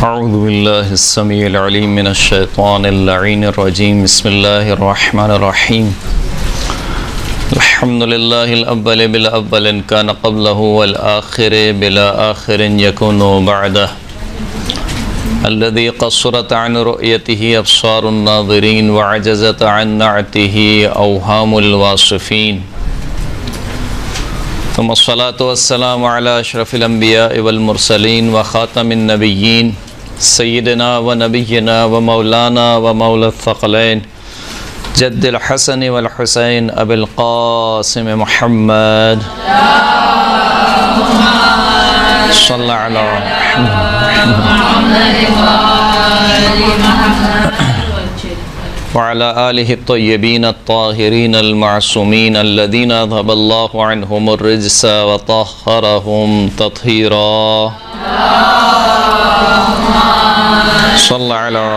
اعوذ باللہ السمیع العلیم من الشیطان اللعین الرجیم بسم اللہ الرحمن الرحیم الحمد للہ الاول بالاول ان کان قبلہ والآخر بلا آخر یکون بعدہ الذي قصرت عن رؤيته ابصار الناظرين وعجزت عن نعته اوهام الواصفين ثم الصلاة والسلام على اشرف الانبياء والمرسلين وخاتم النبيين سيدنا ونبينا ومولانا ومولى الثقلين جد الحسن والحسين ابي القاسم محمد صلى على وعلى آله الطيبين الطاهرين المعصومين الذين أذهب الله عنهم الرجس وطهرهم تطهيرا صلى على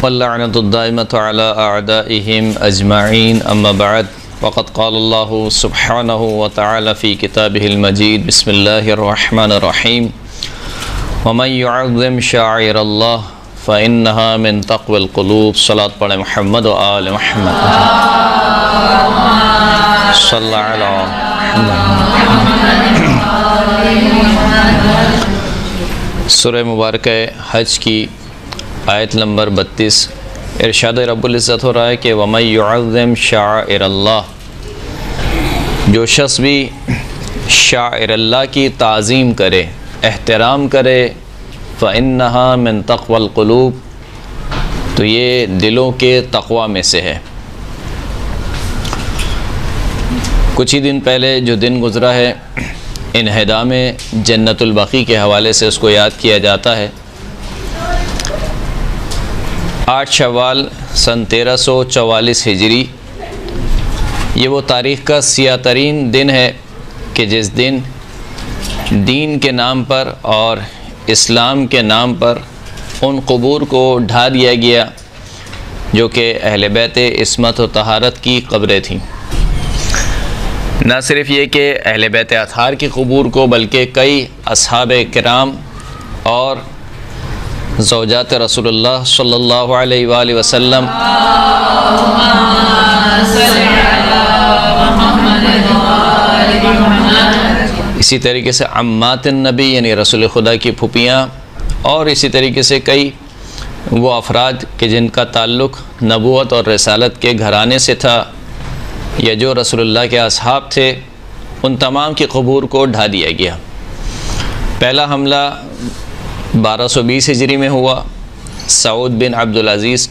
واللعنة الدائمة على أعدائهم أجمعين أما بعد وقد قال الله سبحانه وتعالى في كتابه المجيد بسم الله الرحمن الرحيم ومن يعظم شعائر الله فإنها من تقوى القلوب صلاة پڑھیں محمد و آل محمد صلی علی محمد۔ سورہ مبارکہ حج کی آیت نمبر 32 ارشاد رب العزت ہو رہا ہے کہ وَمَن يُعَظِّمْ شَعَائِرَ اللَّهِ، جو شخص بھی شعائر اللہ کی تعظیم کرے، احترام کرے، فَإِنَّهَا مِن تَقْوَى الْقُلُوبِ، تو یہ دلوں کے تقوی میں سے ہے۔ کچھ ہی دن پہلے جو دن گزرا ہے انہدام جنت البقیع کے حوالے سے اس کو یاد کیا جاتا ہے۔ 8 شوال سن 1344 ہجری، یہ وہ تاریخ کا سیاہ ترین دن ہے کہ جس دن دین کے نام پر اور اسلام کے نام پر ان قبور کو ڈھا دیا گیا جو کہ اہل بیت عصمت و طہارت کی قبریں تھیں۔ نہ صرف یہ کہ اہل بیت اطہار کی قبور کو بلکہ کئی اصحاب کرام اور زوجات رسول اللہ صلی اللہ علیہ وآلہ وسلم اسی طریقے سے عمات النبی یعنی رسول خدا کی پھوپھیاں اور اسی طریقے سے کئی وہ افراد کہ جن کا تعلق نبوت اور رسالت کے گھرانے سے تھا یا جو رسول اللہ کے اصحاب تھے، ان تمام کی قبور کو ڈھا دیا گیا۔ پہلا حملہ 1220 ہجری میں ہوا۔ سعود بن عبدالعزیز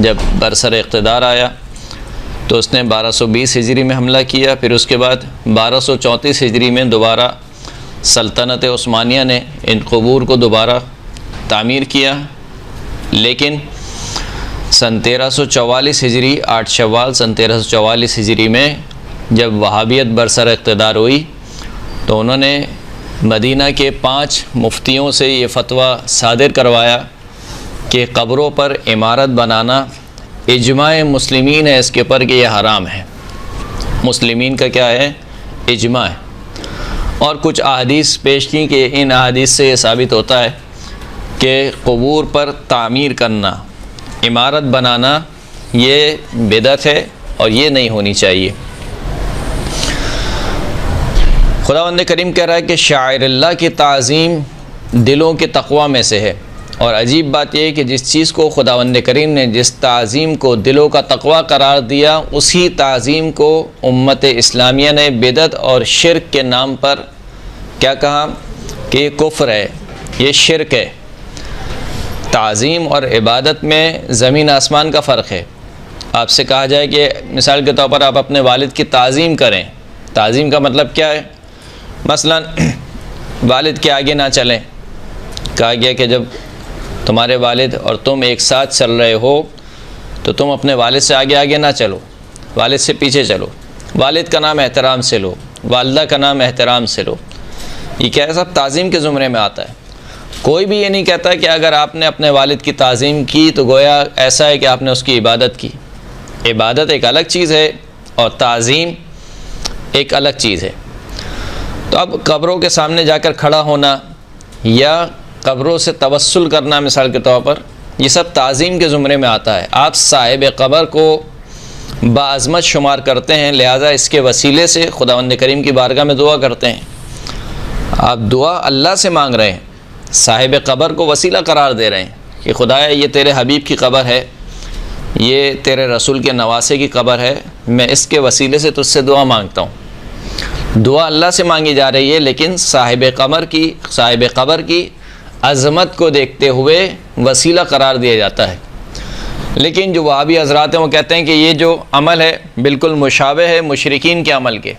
جب برسر اقتدار آیا تو اس نے 1220 ہجری میں حملہ کیا، پھر اس کے بعد 1234 ہجری میں دوبارہ سلطنت عثمانیہ نے ان قبور کو دوبارہ تعمیر کیا، لیکن سن 1344 ہجری 8 شوال سن 1344 ہجری میں جب وہابیت برسر اقتدار ہوئی تو انہوں نے مدینہ کے 5 مفتیوں سے یہ فتویٰ صادر کروایا کہ قبروں پر عمارت بنانا اجماع مسلمین ہے اس کے اوپر کہ یہ حرام ہے۔ مسلمین کا کیا ہے؟ اجماع ہے۔ اور کچھ احادیث پیش کی کہ ان احادیث سے یہ ثابت ہوتا ہے کہ قبور پر تعمیر کرنا، عمارت بنانا یہ بدعت ہے اور یہ نہیں ہونی چاہیے۔ خداوند کریم کہہ رہا ہے کہ شاعر اللہ کی تعظیم دلوں کے تقوی میں سے ہے، اور عجیب بات یہ ہے کہ جس چیز کو خداوند کریم نے جس تعظیم کو دلوں کا تقوی قرار دیا، اسی تعظیم کو امت اسلامیہ نے بدعت اور شرک کے نام پر کیا کہا کہ یہ کفر ہے، یہ شرک ہے۔ تعظیم اور عبادت میں زمین آسمان کا فرق ہے۔ آپ سے کہا جائے کہ مثال کے طور پر آپ اپنے والد کی تعظیم کریں، تعظیم کا مطلب کیا ہے؟ مثلا والد کے آگے نہ چلیں۔ کہا گیا کہ جب تمہارے والد اور تم ایک ساتھ چل رہے ہو تو تم اپنے والد سے آگے آگے نہ چلو، والد سے پیچھے چلو۔ والد کا نام احترام سے لو، والدہ کا نام احترام سے لو۔ یہ کیا ہے؟ سب تعظیم کے زمرے میں آتا ہے۔ کوئی بھی یہ نہیں کہتا کہ اگر آپ نے اپنے والد کی تعظیم کی تو گویا ایسا ہے کہ آپ نے اس کی عبادت کی۔ عبادت ایک الگ چیز ہے اور تعظیم ایک الگ چیز ہے۔ تو اب قبروں کے سامنے جا کر کھڑا ہونا یا قبروں سے توسل کرنا مثال کے طور پر، یہ سب تعظیم کے زمرے میں آتا ہے۔ آپ صاحب قبر کو باعظمت شمار کرتے ہیں، لہٰذا اس کے وسیلے سے خداوند کریم کی بارگاہ میں دعا کرتے ہیں۔ آپ دعا اللہ سے مانگ رہے ہیں، صاحب قبر کو وسیلہ قرار دے رہے ہیں کہ خدایا یہ تیرے حبیب کی قبر ہے، یہ تیرے رسول کے نواسے کی قبر ہے، میں اس کے وسیلے سے تجھ سے دعا مانگتا ہوں۔ دعا اللہ سے مانگی جا رہی ہے، لیکن صاحب قبر کی عظمت کو دیکھتے ہوئے وسیلہ قرار دیا جاتا ہے۔ لیکن جو وہابی حضرات ہیں وہ کہتے ہیں کہ یہ جو عمل ہے بالکل مشابہ ہے مشرکین کے عمل کے۔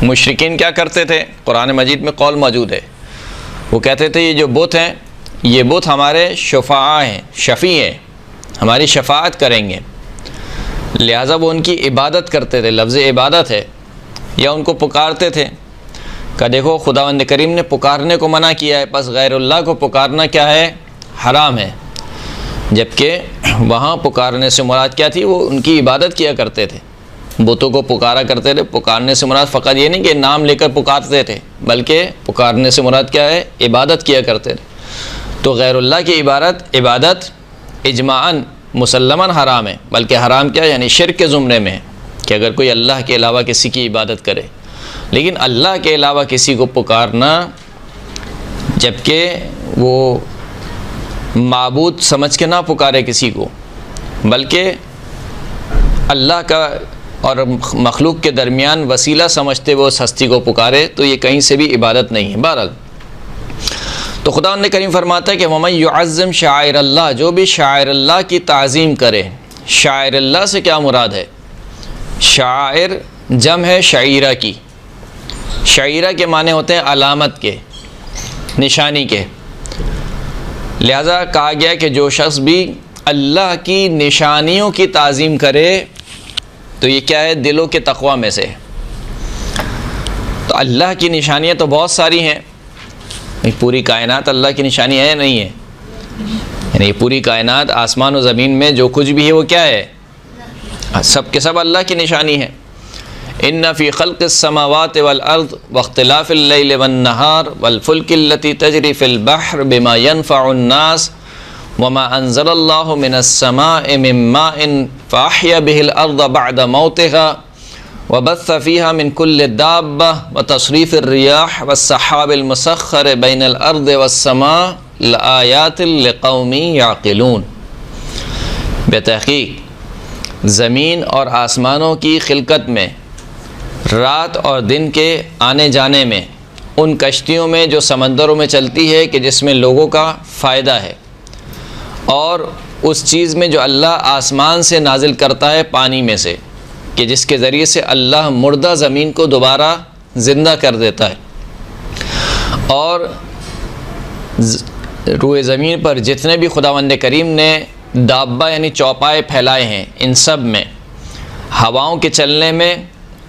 مشرکین کیا کرتے تھے؟ قرآن مجید میں قول موجود ہے، وہ کہتے تھے یہ جو بت ہیں، یہ بت ہمارے شفاعہ ہیں، شفیع ہیں، ہماری شفاعت کریں گے، لہٰذا وہ ان کی عبادت کرتے تھے، لفظ عبادت ہے، یا ان کو پکارتے تھے کہ دیکھو خداوند کریم نے پکارنے کو منع کیا ہے، پس غیر اللہ کو پکارنا کیا ہے؟ حرام ہے۔ جبکہ وہاں پکارنے سے مراد کیا تھی؟ وہ ان کی عبادت کیا کرتے تھے، بتوں کو پکارا کرتے تھے۔ پکارنے سے مراد فقط یہ نہیں کہ نام لے کر پکارتے تھے، بلکہ پکارنے سے مراد کیا ہے؟ عبادت کیا کرتے تھے۔ تو غیر اللہ کی عبادت اجماعاً مسلماً حرام ہے، بلکہ حرام کیا یعنی شرک کے زمرے میں ہے کہ اگر کوئی اللہ کے علاوہ کسی کی عبادت کرے۔ لیکن اللہ کے علاوہ کسی کو پکارنا، جبکہ وہ معبود سمجھ کے نہ پکارے کسی کو، بلکہ اللہ کا اور مخلوق کے درمیان وسیلہ سمجھتے وہ اس ہستی کو پکارے، تو یہ کہیں سے بھی عبادت نہیں ہے۔ بہرحال تو خداوند کریم فرماتا ہے کہ وَمَن يُعَظِّمْ شَعَائِرَ اللہ، جو بھی شاعر اللہ کی تعظیم کرے۔ شاعر اللہ سے کیا مراد ہے؟ شاعر جمع ہے شعیرہ کی۔ شعیرہ کے معنی ہوتے ہیں علامت کے، نشانی کے۔ لہذا کہا گیا کہ جو شخص بھی اللہ کی نشانیوں کی تعظیم کرے تو یہ کیا ہے؟ دلوں کے تقویٰ میں سے۔ تو اللہ کی نشانیاں تو بہت ساری ہیں، پوری کائنات اللہ کی نشانی ہے نہیں ہے؟ یعنی پوری کائنات آسمان و زمین میں جو کچھ بھی ہے وہ کیا ہے؟ سب کے سب اللہ کی نشانی ہے۔ ان فی خلق السماوات والارض واختلاف اللیل والنہار والفلک التی تجری فی البحر بما ينفع الناس وما انزل اللہ من السماء من ماء فاحیا به الارض بعد موتها وبث فيها من كل دابة وتصريف الرياح والسحاب المسخر بين الارض والسماء لآیات لقوم یعقلون۔ بتحقیق زمین اور آسمانوں کی خلقت میں، رات اور دن کے آنے جانے میں، ان کشتیوں میں جو سمندروں میں چلتی ہے کہ جس میں لوگوں کا فائدہ ہے، اور اس چیز میں جو اللہ آسمان سے نازل کرتا ہے پانی میں سے، کہ جس کے ذریعے سے اللہ مردہ زمین کو دوبارہ زندہ کر دیتا ہے، اور روئے زمین پر جتنے بھی خداوند کریم نے دابہ یعنی چوپائے پھیلائے ہیں، ان سب میں، ہواؤں کے چلنے میں،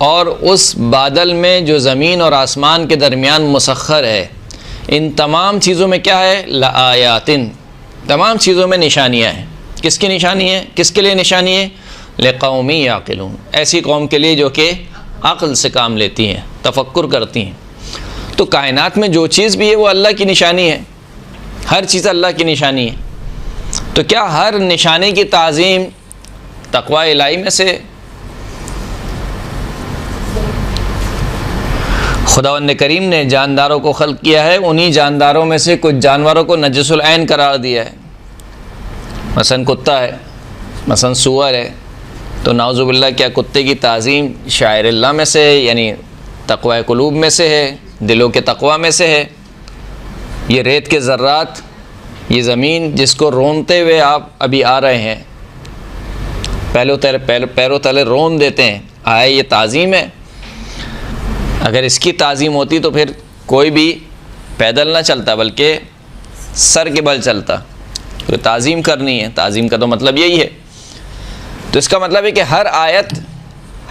اور اس بادل میں جو زمین اور آسمان کے درمیان مسخر ہے، ان تمام چیزوں میں کیا ہے؟ لآیاتن، تمام چیزوں میں نشانیاں ہیں۔ کس کی نشانی ہے؟ کس کے لیے نشانی ہے؟ لقوم یعقلون، ایسی قوم کے لیے جو کہ عقل سے کام لیتی ہیں، تفکر کرتی ہیں۔ تو کائنات میں جو چیز بھی ہے وہ اللہ کی نشانی ہے، ہر چیز اللہ کی نشانی ہے۔ تو کیا ہر نشانی کی تعظیم تقوی الہی میں سے؟ خداوند کریم نے جانداروں کو خلق کیا ہے، انہی جانداروں میں سے کچھ جانوروں کو نجس العین قرار دیا ہے، مثلا کتا ہے، مثلا سور ہے۔ تو نعوذ باللہ کیا کتے کی تعظیم شاعر اللہ میں سے ہے، یعنی تقوی قلوب میں سے ہے، دلوں کے تقوی میں سے ہے؟ یہ ریت کے ذرات، یہ زمین جس کو رونتے ہوئے آپ ابھی آ رہے ہیں، پیروں تلے رون دیتے ہیں، آئے یہ تعظیم ہے؟ اگر اس کی تعظیم ہوتی تو پھر کوئی بھی پیدل نہ چلتا بلکہ سر کے بل چلتا۔ تو تعظیم کرنی ہے، تعظیم کا تو مطلب یہی ہے۔ تو اس کا مطلب ہے کہ ہر آیت،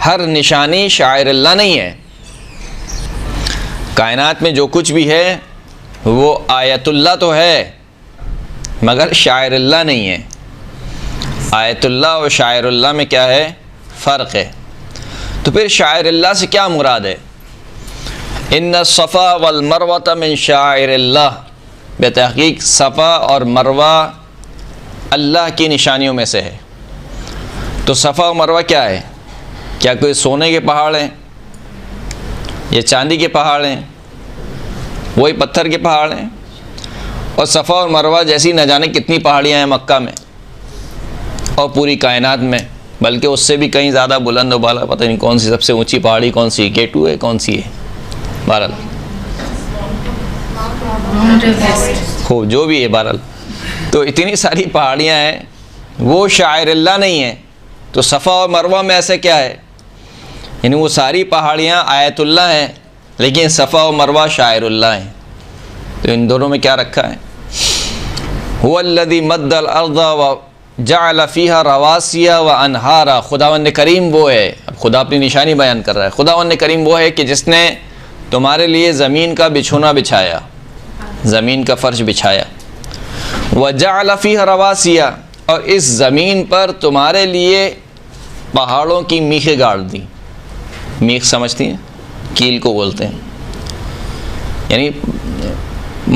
ہر نشانی شاعر اللہ نہیں ہے۔ کائنات میں جو کچھ بھی ہے وہ آیت اللہ تو ہے، مگر شاعر اللہ نہیں ہے۔ آیت اللہ اور شاعر اللہ میں کیا ہے؟ فرق ہے۔ تو پھر شاعر اللہ سے کیا مراد ہے؟ ان الصفا والمروۃ من شعائر اللہ، بے تحقیق صفا اور مروہ اللہ کی نشانیوں میں سے ہے۔ تو صفا و مروہ کیا ہے؟ کیا کوئی سونے کے پہاڑ ہیں یا چاندی کے پہاڑ ہیں؟ وہی پتھر کے پہاڑ ہیں۔ اور صفا اور مروہ جیسی نہ جانے کتنی پہاڑیاں ہیں مکہ میں اور پوری کائنات میں، بلکہ اس سے بھی کہیں زیادہ بلند و بالا، پتہ نہیں کون سی سب سے اونچی پہاڑی کون سی، K2 ہے کون سی ہے، بہرحال خوب جو بھی ہے بہرحال۔ تو اتنی ساری پہاڑیاں ہیں، وہ شاعر اللہ نہیں ہیں، تو صفا اور مروہ میں ایسے کیا ہے؟ یعنی وہ ساری پہاڑیاں آیت اللہ ہیں، لیکن صفا و مروہ شاعر اللہ ہیں۔ تو ان دونوں میں کیا رکھا ہے؟ هو الذی مد الارض وجعل فیہا رواسی وانہارا، خداوند کریم وہ ہے، اب خدا اپنی نشانی بیان کر رہا ہے، خداوند کریم وہ ہے کہ جس نے تمہارے لیے زمین کا بچھونا بچھایا، زمین کا فرش بچھایا، وجعل فیہا رواسی، اور اس زمین پر تمہارے لیے پہاڑوں کی میخیں گاڑ دی۔ میخ سمجھتی ہیں؟ کیل کو بولتے ہیں، یعنی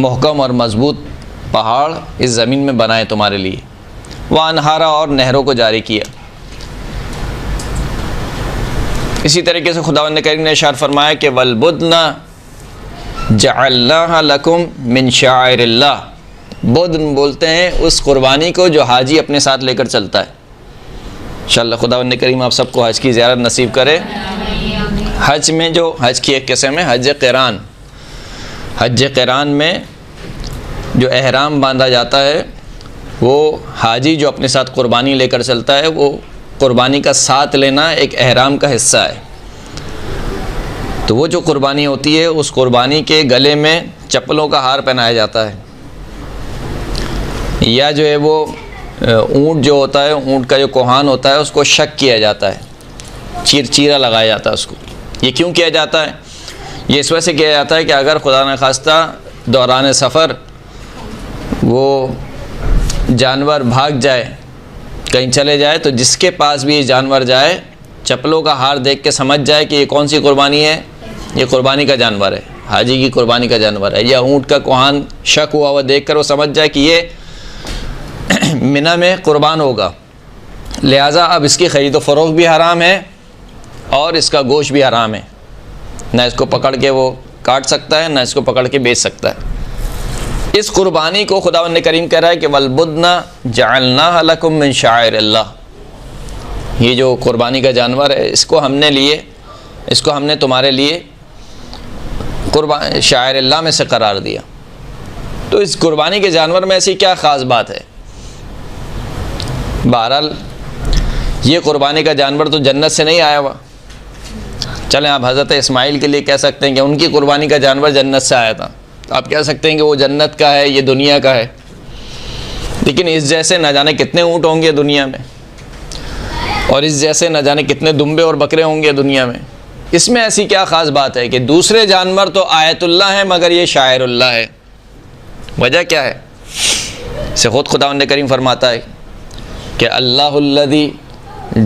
محکم اور مضبوط پہاڑ اس زمین میں بنائے تمہارے لیے، وانہارا، اور نہروں کو جاری کیا۔ اسی طریقے سے خداوند کریم نے ارشاد فرمایا کہ والبدن جعلناها لکم من شعائر اللہ، بدن بولتے ہیں اس قربانی کو جو حاجی اپنے ساتھ لے کر چلتا ہے۔ انشاءاللہ خداوند کریم آپ سب کو حج کی زیارت نصیب کرے۔ حج میں جو حج کی ایک قسم ہے حج قران، حج قران میں جو احرام باندھا جاتا ہے، وہ حاجی جو اپنے ساتھ قربانی لے کر چلتا ہے، وہ قربانی کا ساتھ لینا ایک احرام کا حصہ ہے۔ تو وہ جو قربانی ہوتی ہے، اس قربانی کے گلے میں چپلوں کا ہار پہنایا جاتا ہے، یا جو ہے وہ اونٹ جو ہوتا ہے، اونٹ کا جو کوہان ہوتا ہے، اس کو شک کیا جاتا ہے، چیرا لگایا جاتا ہے اس کو۔ یہ کیوں کیا جاتا ہے؟ یہ اس وجہ سے کیا جاتا ہے کہ اگر خدا نخواستہ دوران سفر وہ جانور بھاگ جائے، کہیں چلے جائے، تو جس کے پاس بھی یہ جانور جائے، چپلوں کا ہار دیکھ کے سمجھ جائے کہ یہ کون سی قربانی ہے، یہ قربانی کا جانور ہے، حاجی کی قربانی کا جانور ہے۔ یا اونٹ کا کوہان شک ہوا ہوا دیکھ کر وہ سمجھ جائے کہ یہ منی میں قربان ہوگا، لہٰذا اب اس کی خرید و فروخت بھی حرام ہے اور اس کا گوشت بھی حرام ہے، نہ اس کو پکڑ کے وہ کاٹ سکتا ہے، نہ اس کو پکڑ کے بیچ سکتا ہے۔ اس قربانی کو خداوند کریم کہہ رہا ہے کہ والبدن جعلناها لکم من شعائر اللہ، یہ جو قربانی کا جانور ہے، اس کو ہم نے تمہارے لیے شاعر اللہ میں سے قرار دیا۔ تو اس قربانی کے جانور میں ایسی کیا خاص بات ہے؟ بہرحال یہ قربانی کا جانور تو جنت سے نہیں آیا ہوا، چلیں آپ حضرت اسماعیل کے لیے کہہ سکتے ہیں کہ ان کی قربانی کا جانور جنت سے آیا تھا، آپ کہہ سکتے ہیں کہ وہ جنت کا ہے، یہ دنیا کا ہے، لیکن اس جیسے نہ جانے کتنے اونٹ ہوں گے دنیا میں، اور اس جیسے نہ جانے کتنے دمبے اور بکرے ہوں گے دنیا میں۔ اس میں ایسی کیا خاص بات ہے کہ دوسرے جانور تو آیت اللہ ہیں مگر یہ شاعر اللہ ہے؟ وجہ کیا ہے؟ سے خود خداوند کریم فرماتا ہے کہ اللہ الذی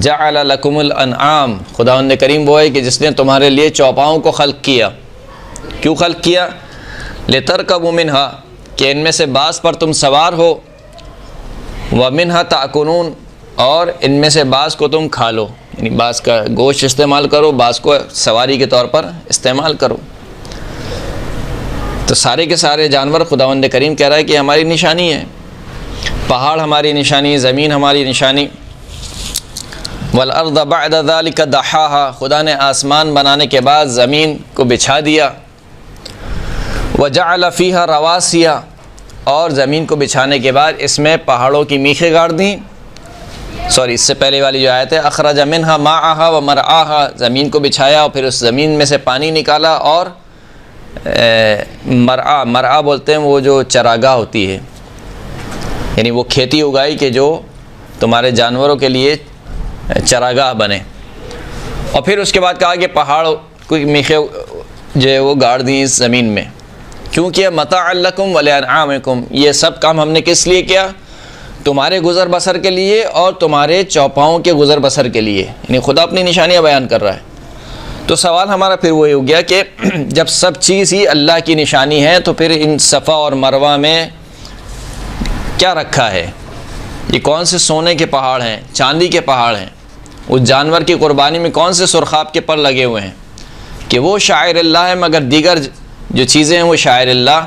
جعل لکم الانعام، خداوند کریم وہ ہے کہ جس نے تمہارے لیے چوپاؤں کو خلق کیا۔ کیوں خلق کیا؟ لترکبوا منہا، کہ ان میں سے بعض پر تم سوار ہو، ومنہا تاکلون، اور ان میں سے بعض کو تم کھا لو، یعنی بعض کا گوشت استعمال کرو، بعض کو سواری کے طور پر استعمال کرو۔ تو سارے کے سارے جانور خداوند کریم کہہ رہا ہے کہ ہماری نشانی ہے، پہاڑ ہماری نشانی، زمین ہماری نشانی۔ والارض بعد ذلك دحاها، خدا نے آسمان بنانے کے بعد زمین کو بچھا دیا۔ وجعل فيها رواسي، اور زمین کو بچھانے کے بعد اس میں پہاڑوں کی میخیں گاڑ دیں۔ اس سے پہلے والی جو آیت ہے اخرج منها ماءها ومرعاها، زمین کو بچھایا اور پھر اس زمین میں سے پانی نکالا، اور مرعا بولتے ہیں وہ جو چراگاہ ہوتی ہے، یعنی وہ کھیتی اگائی کہ جو تمہارے جانوروں کے لیے چراگاہ بنے۔ اور پھر اس کے بعد کہا کہ پہاڑ کوئی میخیں جو ہے وہ گاڑ دیں اس زمین میں۔ کیونکہ متاع لکم ولانعامکم، یہ سب کام ہم نے کس لیے کیا؟ تمہارے گزر بسر کے لیے اور تمہارے چوپاؤں کے گزر بسر کے لیے، یعنی خدا اپنی نشانیاں بیان کر رہا ہے۔ تو سوال ہمارا پھر وہی ہو گیا کہ جب سب چیز ہی اللہ کی نشانی ہے تو پھر ان صفا اور مروہ میں کیا رکھا ہے؟ یہ کون سے سونے کے پہاڑ ہیں، چاندی کے پہاڑ ہیں؟ اس جانور کی قربانی میں کون سے سرخاب کے پر لگے ہوئے ہیں کہ وہ شاعر اللہ ہے مگر دیگر جو چیزیں ہیں وہ شاعر اللہ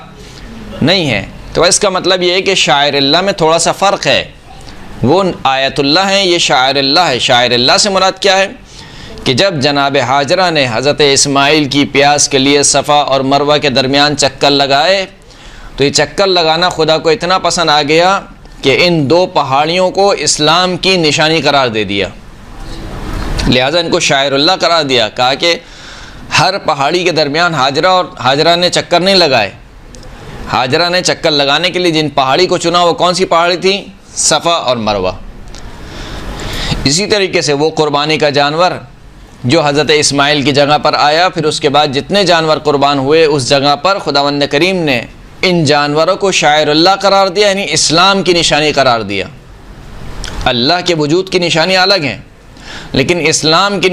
نہیں ہیں؟ تو اس کا مطلب یہ ہے کہ شاعر اللہ میں تھوڑا سا فرق ہے، وہ آیت اللہ ہیں، یہ شاعر اللہ ہے۔ شاعر اللہ سے مراد کیا ہے کہ جب جناب حاجرہ نے حضرت اسماعیل کی پیاس کے لیے صفا اور مروہ کے درمیان چکر لگائے تو یہ چکر لگانا خدا کو اتنا پسند آ گیا کہ ان دو پہاڑیوں کو اسلام کی نشانی قرار دے دیا، لہذا ان کو شاعر اللہ قرار دیا۔ کہا کہ ہر پہاڑی کے درمیان حاجرہ نے چکر نہیں لگائے، حاجرہ نے چکر لگانے کے لیے جن پہاڑی کو چنا وہ کون سی پہاڑی تھی؟ صفا اور مروہ۔ اسی طریقے سے وہ قربانی کا جانور جو حضرت اسماعیل کی جگہ پر آیا، پھر اس کے بعد جتنے جانور قربان ہوئے اس جگہ پر خداوند کریم نے ان جانوروں کو شاعر اللہ قرار دیا، یعنی اسلام کی نشانی قرار دیا۔ اللہ کے وجود کی نشانیاں الگ ہیں، لیکن اسلام کی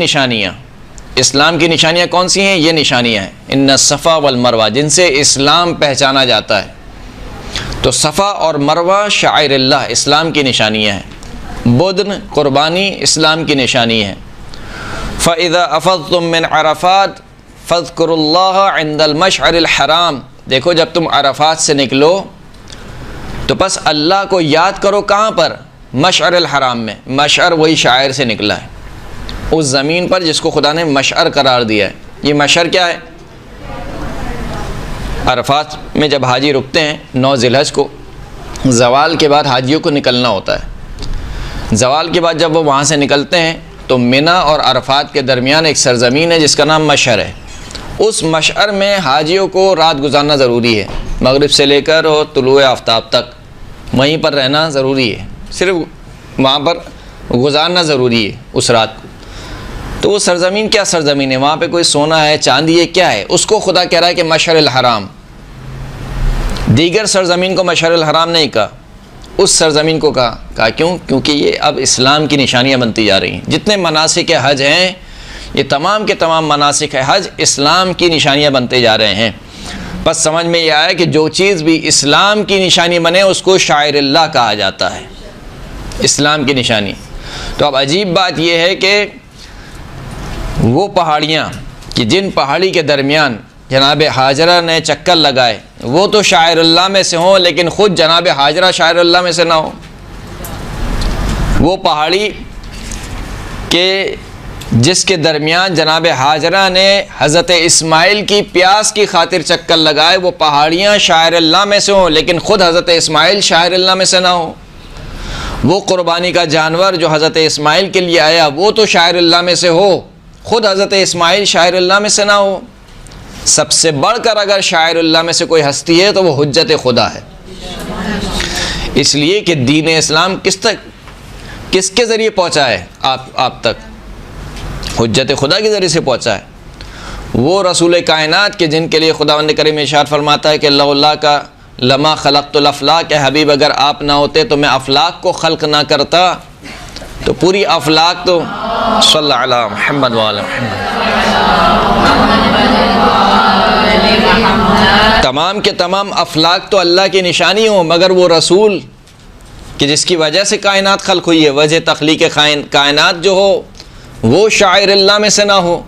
نشانیاں کون سی ہیں؟ یہ نشانیاں ہیں ان الصفا والمروہ، جن سے اسلام پہچانا جاتا ہے۔ تو صفا اور مروہ شاعر اللہ، اسلام کی نشانیاں ہیں۔ بدن قربانی اسلام کی نشانی ہے۔ فَإِذَا أَفَضْتُم مِّنْ عَرَفَاتٍ فَاذْكُرُوا اللَّهَ عِندَ الْمَشْعَرِ الْحَرَامِ، دیکھو جب تم عرفات سے نکلو تو پس اللہ کو یاد کرو، کہاں پر؟ مشعر الحرام میں۔ مشعر وہی شاعر سے نکلا ہے، اس زمین پر جس کو خدا نے مشعر قرار دیا ہے۔ یہ مشعر کیا ہے؟ عرفات میں جب حاجی رکتے ہیں 9 ذی الحج کو، زوال کے بعد حاجیوں کو نکلنا ہوتا ہے۔ زوال کے بعد جب وہ وہاں سے نکلتے ہیں تو منی اور عرفات کے درمیان ایک سرزمین ہے جس کا نام مشعر ہے۔ اس مشعر میں حاجیوں کو رات گزارنا ضروری ہے، مغرب سے لے کر اور طلوع آفتاب تک وہیں پر رہنا ضروری ہے، صرف وہاں پر گزارنا ضروری ہے اس رات کو۔ تو وہ سرزمین کیا سرزمین ہے؟ وہاں پہ کوئی سونا ہے، چاندی ہے، کیا ہے؟ اس کو خدا کہہ رہا ہے کہ مشعر الحرام۔ دیگر سرزمین کو مشعر الحرام نہیں کہا، اس سرزمین کو کہا کیوں؟ کیونکہ یہ اب اسلام کی نشانیاں بنتی جا رہی ہیں۔ جتنے مناسک حج ہیں یہ تمام کے تمام مناسک حج اسلام کی نشانیاں بنتے جا رہے ہیں۔ بس سمجھ میں یہ آیا کہ جو چیز بھی اسلام کی نشانی بنے اس کو شاعر اللہ کہا جاتا ہے، اسلام کی نشانی۔ تو اب عجیب بات یہ ہے کہ وہ پہاڑیاں کہ جن پہاڑی کے درمیان جناب حاجرہ نے چکر لگائے وہ تو شاعر اللہ میں سے ہوں، لیکن خود جناب حاجرہ شاعر اللہ میں سے نہ ہو۔ وہ پہاڑی کہ جس کے درمیان جناب حاجرہ نے حضرت اسماعیل کی پیاس کی خاطر چکر لگائے، وہ پہاڑیاں شاعر اللہ میں سے ہوں لیکن خود حضرت اسماعیل شاعر اللہ میں سے نہ ہو۔ وہ قربانی کا جانور جو حضرت اسماعیل کے لیے آیا وہ تو شاعر اللہ میں سے ہو، خود حضرت اسماعیل شاعر اللہ میں سے نہ ہو۔ سب سے بڑھ کر اگر شاعر اللہ میں سے کوئی ہستی ہے تو وہ حجت خدا ہے، اس لیے کہ دین اسلام کس کے ذریعے پہنچا ہے آپ تک؟ حجت خدا کے ذریعے سے پہنچا ہے۔ وہ رسول کائنات کے جن کے لیے خداوند کریم ارشاد فرماتا ہے کہ لولا کا لما خلقت الافلاق، کہ حبیب اگر آپ نہ ہوتے تو میں افلاق کو خلق نہ کرتا۔ تو پوری افلاق تو صلی اللہ علیہ محمد وعلی محمد، تمام کے تمام افلاق تو اللہ کی نشانی ہوں، مگر وہ رسول کہ جس کی وجہ سے کائنات خلق ہوئی ہے، وجہ تخلیق کائنات جو ہو وہ شاعر اللہ میں سے نہ ہو۔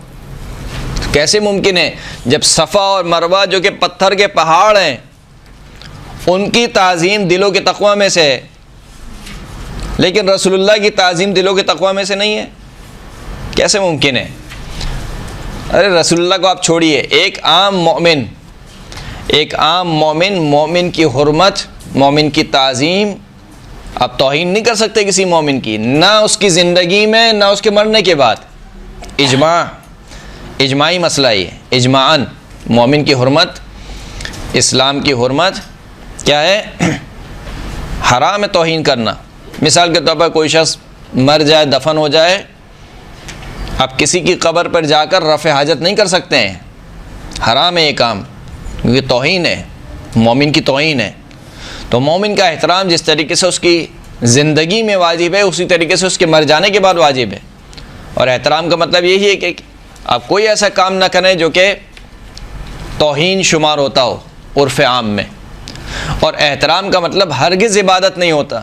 کیسے ممکن ہے جب صفا اور مروہ جو کہ پتھر کے پہاڑ ہیں ان کی تعظیم دلوں کے تقوی میں سے ہے، لیکن رسول اللہ کی تعظیم دلوں کے تقوی میں سے نہیں ہے؟ کیسے ممکن ہے؟ ارے رسول اللہ کو آپ چھوڑیے، ایک عام مومن کی حرمت، مومن کی تعظیم آپ توہین نہیں کر سکتے کسی مومن کی، نہ اس کی زندگی میں نہ اس کے مرنے کے بعد۔ اجماعی مسئلہ یہ ہے، اجماعاً مومن کی حرمت، اسلام کی حرمت کیا ہے؟ حرام ہے توہین کرنا۔ مثال کے طور پر کوئی شخص مر جائے، دفن ہو جائے، آپ کسی کی قبر پر جا کر رفع حاجت نہیں کر سکتے ہیں، حرام ہے یہ کام، کیونکہ توہین ہے، مومن کی توہین ہے۔ تو مومن کا احترام جس طریقے سے اس کی زندگی میں واجب ہے اسی طریقے سے اس کے مر جانے کے بعد واجب ہے۔ اور احترام کا مطلب یہی ہے کہ آپ کوئی ایسا کام نہ کریں جو کہ توہین شمار ہوتا ہو عرف عام میں. اور احترام کا مطلب ہرگز عبادت نہیں ہوتا.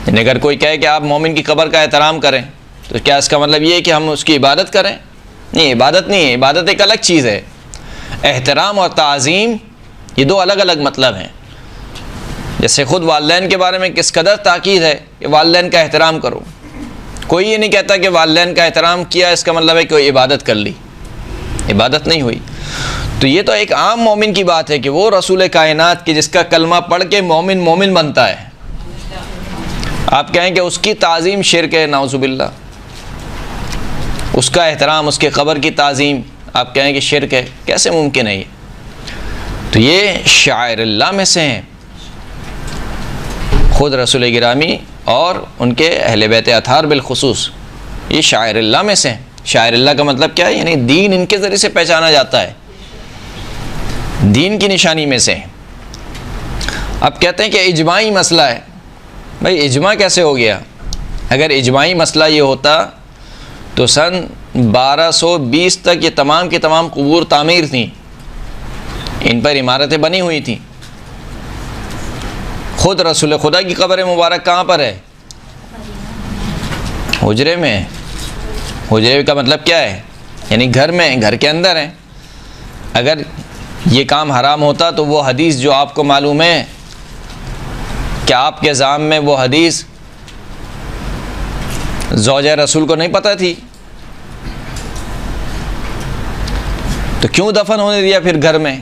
یعنی اگر کوئی کہے کہ آپ مومن کی قبر کا احترام کریں تو کیا اس کا مطلب یہ ہے کہ ہم اس کی عبادت کریں؟ نہیں، عبادت نہیں ہے. عبادت ایک الگ چیز ہے. احترام اور تعظیم یہ دو الگ الگ مطلب ہیں. جیسے خود والدین کے بارے میں کس قدر تاکید ہے کہ والدین کا احترام کرو. کوئی یہ نہیں کہتا کہ والدین کا احترام کیا اس کا مطلب ہے کہ کوئی عبادت کر لی. عبادت نہیں ہوئی. تو یہ تو ایک عام مومن کی بات ہے کہ وہ رسول کائنات کی جس کا کلمہ پڑھ کے مومن بنتا ہے، آپ کہیں کہ اس کی تعظیم شرک ہے، نعوذ باللہ. اس کا احترام، اس کے قبر کی تعظیم آپ کہیں کہ شرک ہے، کیسے ممکن ہے یہ؟ تو یہ شعائر اللہ میں سے ہیں. خود رسول گرامی اور ان کے اہل بیت اطہار بالخصوص یہ شاعر اللہ میں سے ہیں. شاعر اللہ کا مطلب کیا ہے؟ یعنی دین ان کے ذریعے سے پہچانا جاتا ہے، دین کی نشانی میں سے ہیں. اب کہتے ہیں کہ اجماعی مسئلہ ہے. بھائی اجماع کیسے ہو گیا؟ اگر اجماعی مسئلہ یہ ہوتا تو سن 1220 تک یہ تمام کی تمام قبور تعمیر تھیں، ان پر عمارتیں بنی ہوئی تھیں. خود رسول خدا کی قبر مبارک کہاں پر ہے؟ حجرے میں. حجرے کا مطلب کیا ہے؟ یعنی گھر میں، گھر کے اندر ہیں. اگر یہ کام حرام ہوتا تو وہ حدیث جو آپ کو معلوم ہے کہ آپ کے ذام میں وہ حدیث زوجہ رسول کو نہیں پتہ تھی تو کیوں دفن ہونے دیا پھر گھر میں؟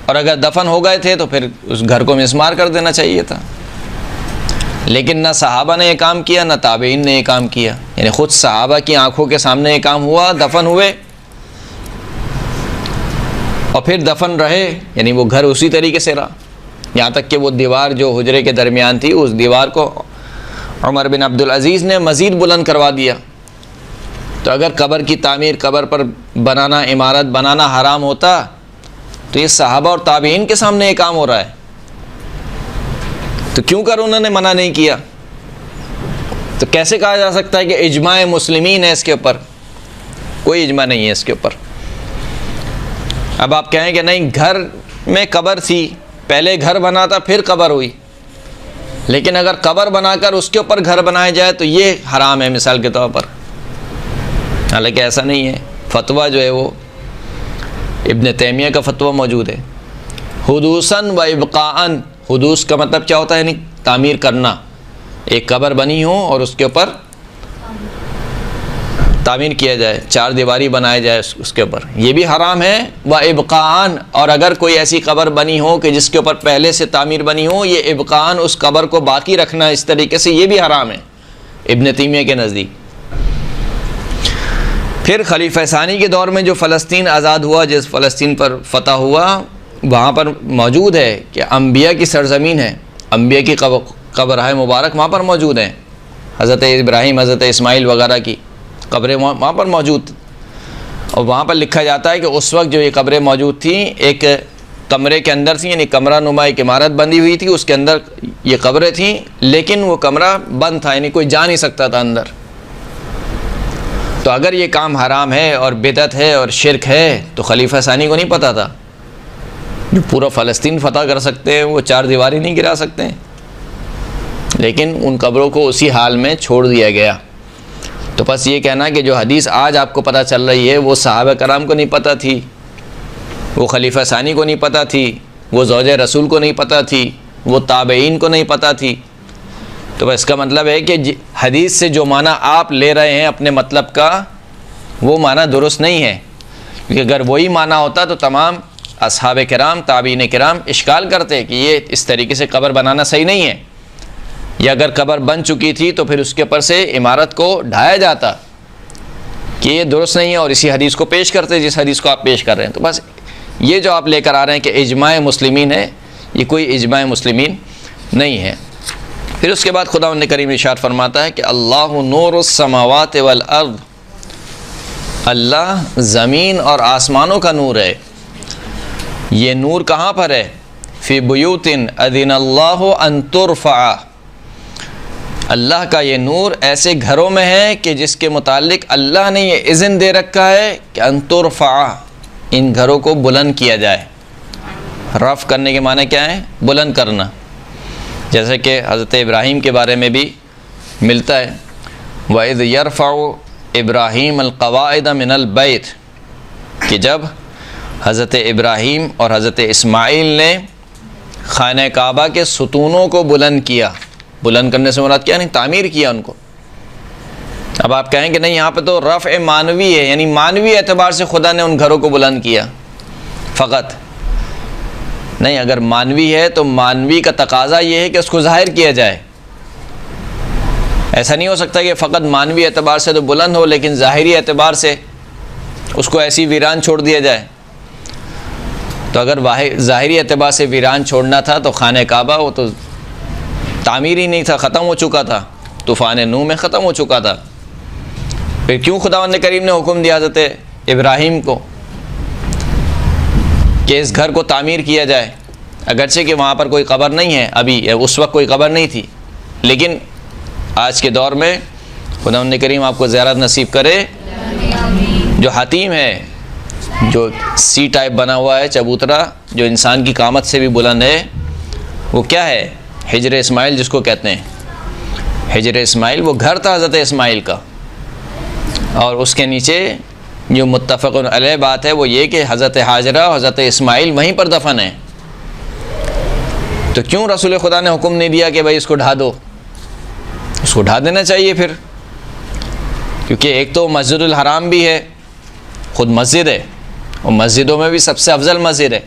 اور اگر دفن ہو گئے تھے تو پھر اس گھر کو مسمار کر دینا چاہیے تھا. لیکن نہ صحابہ نے یہ کام کیا، نہ تابعین نے یہ کام کیا. یعنی خود صحابہ کی آنکھوں کے سامنے یہ کام ہوا، دفن ہوئے اور پھر دفن رہے. یعنی وہ گھر اسی طریقے سے رہا، یہاں تک کہ وہ دیوار جو حجرے کے درمیان تھی اس دیوار کو عمر بن عبدالعزیز نے مزید بلند کروا دیا. تو اگر قبر کی تعمیر، قبر پر بنانا، عمارت بنانا حرام ہوتا تو یہ صحابہ اور تابعین کے سامنے یہ کام ہو رہا ہے، تو کیوں کر انہوں نے منع نہیں کیا؟ تو کیسے کہا جا سکتا ہے کہ اجماع مسلمین ہے اس کے اوپر؟ کوئی اجماع نہیں ہے اس کے اوپر. اب آپ کہیں کہ نہیں، گھر میں قبر تھی، پہلے گھر بنا تھا پھر قبر ہوئی، لیکن اگر قبر بنا کر اس کے اوپر گھر بنایا جائے تو یہ حرام ہے مثال کے طور پر. حالانکہ ایسا نہیں ہے. فتویٰ جو ہے وہ ابن تیمیہ کا فتویٰ موجود ہے. حدوثاً و ابقاءً. حدوث کا مطلب کیا ہوتا ہے؟ یعنی تعمیر کرنا. ایک قبر بنی ہو اور اس کے اوپر تعمیر کیا جائے، چار دیواری بنایا جائے اس کے اوپر، یہ بھی حرام ہے. و ابقاءً. اور اگر کوئی ایسی قبر بنی ہو کہ جس کے اوپر پہلے سے تعمیر بنی ہو، یہ ابقاءً اس قبر کو باقی رکھنا اس طریقے سے، یہ بھی حرام ہے ابن تیمیہ کے نزدیک. پھر خلیفہ ثانی کے دور میں جو فلسطین آزاد ہوا، جس فلسطین پر فتح ہوا، وہاں پر موجود ہے کہ انبیاء کی سرزمین ہے. انبیاء کی قبرہائے مبارک وہاں پر موجود ہیں. حضرت ابراہیم، حضرت اسماعیل وغیرہ کی قبریں وہاں پر موجود. اور وہاں پر لکھا جاتا ہے کہ اس وقت جو یہ قبریں موجود تھیں ایک کمرے کے اندر تھیں، یعنی کمرہ نما ایک عمارت بندی ہوئی تھی، اس کے اندر یہ قبریں تھیں، لیکن وہ کمرہ بند تھا، یعنی کوئی جا نہیں سکتا تھا اندر. تو اگر یہ کام حرام ہے اور بدعت ہے اور شرک ہے تو خلیفہ ثانی کو نہیں پتہ تھا؟ جو پورا فلسطین فتح کر سکتے ہیں وہ چار دیواری نہیں گرا سکتے ہیں. لیکن ان قبروں کو اسی حال میں چھوڑ دیا گیا. تو بس یہ کہنا کہ جو حدیث آج آپ کو پتہ چل رہی ہے وہ صحابہ کرام کو نہیں پتہ تھی، وہ خلیفہ ثانی کو نہیں پتہ تھی، وہ زوجہ رسول کو نہیں پتہ تھی، وہ تابعین کو نہیں پتہ تھی. تو اس کا مطلب ہے کہ حدیث سے جو معنی آپ لے رہے ہیں اپنے مطلب کا، وہ معنی درست نہیں ہے. کیونکہ اگر وہی معنی ہوتا تو تمام اصحاب کرام، تابعین کرام اشکال کرتے کہ یہ اس طریقے سے قبر بنانا صحیح نہیں ہے. یا اگر قبر بن چکی تھی تو پھر اس کے اوپر سے عمارت کو ڈھایا جاتا کہ یہ درست نہیں ہے، اور اسی حدیث کو پیش کرتے جس حدیث کو آپ پیش کر رہے ہیں. تو بس یہ جو آپ لے کر آ رہے ہیں کہ اجماع مسلمین ہے، یہ کوئی اجماع مسلمین نہیں ہے. پھر اس کے بعد خداوند کریم ارشاد فرماتا ہے کہ اللہ نور السماوات والارض. اللہ زمین اور آسمانوں کا نور ہے. یہ نور کہاں پر ہے؟ فی بیوت اذن اللہ ان ترفع. اللہ کا یہ نور ایسے گھروں میں ہے کہ جس کے متعلق اللہ نے یہ اذن دے رکھا ہے کہ ان ترفع، ان گھروں کو بلند کیا جائے۔ رفع کرنے کے معنی کیا ہے؟ بلند کرنا، جیسے کہ حضرت ابراہیم کے بارے میں بھی ملتا ہے، وَإِذْ يَرْفَعُ إِبْرَاهِيمَ الْقَوَاعِدَ مِنَ الْبَيْتِ، کہ جب حضرت ابراہیم اور حضرت اسماعیل نے خانہ کعبہ کے ستونوں کو بلند کیا۔ بلند کرنے سے مراد کیا؟ نہیں، تعمیر کیا ان کو۔ اب آپ کہیں کہ نہیں، یہاں پہ تو رفع معنوی ہے، یعنی معنوی اعتبار سے خدا نے ان گھروں کو بلند کیا فقط نہیں۔ اگر معنوی ہے تو معنوی کا تقاضا یہ ہے کہ اس کو ظاہر کیا جائے۔ ایسا نہیں ہو سکتا کہ فقط معنوی اعتبار سے تو بلند ہو لیکن ظاہری اعتبار سے اس کو ایسی ویران چھوڑ دیا جائے۔ تو اگر ظاہری اعتبار سے ویران چھوڑنا تھا تو خانہ کعبہ وہ تو تعمیر ہی نہیں تھا، ختم ہو چکا تھا، طوفان نوح میں ختم ہو چکا تھا۔ پھر کیوں خداوند کریم نے حکم دیا حضرت ابراہیم کو کہ اس گھر کو تعمیر کیا جائے؟ اگرچہ کہ وہاں پر کوئی قبر نہیں ہے ابھی، اس وقت کوئی قبر نہیں تھی، لیکن آج کے دور میں خداوند کریم آپ کو زیارت نصیب کرے۔ جو حتیم ہے، جو سی ٹائپ بنا ہوا ہے چبوترا، جو انسان کی قامت سے بھی بلند ہے، وہ کیا ہے؟ حجر اسماعیل جس کو کہتے ہیں۔ حجر اسماعیل وہ گھر تھا حضرت اسماعیل کا، اور اس کے نیچے جو متفق علیہ بات ہے وہ یہ کہ حضرت حاجرہ اور حضرت اسماعیل وہیں پر دفن ہیں۔ تو کیوں رسول خدا نے حکم نہیں دیا کہ بھائی اس کو ڈھا دو؟ اس کو ڈھا دینا چاہیے پھر، کیونکہ ایک تو مسجد الحرام بھی ہے، خود مسجد ہے، اور مسجدوں میں بھی سب سے افضل مسجد ہے۔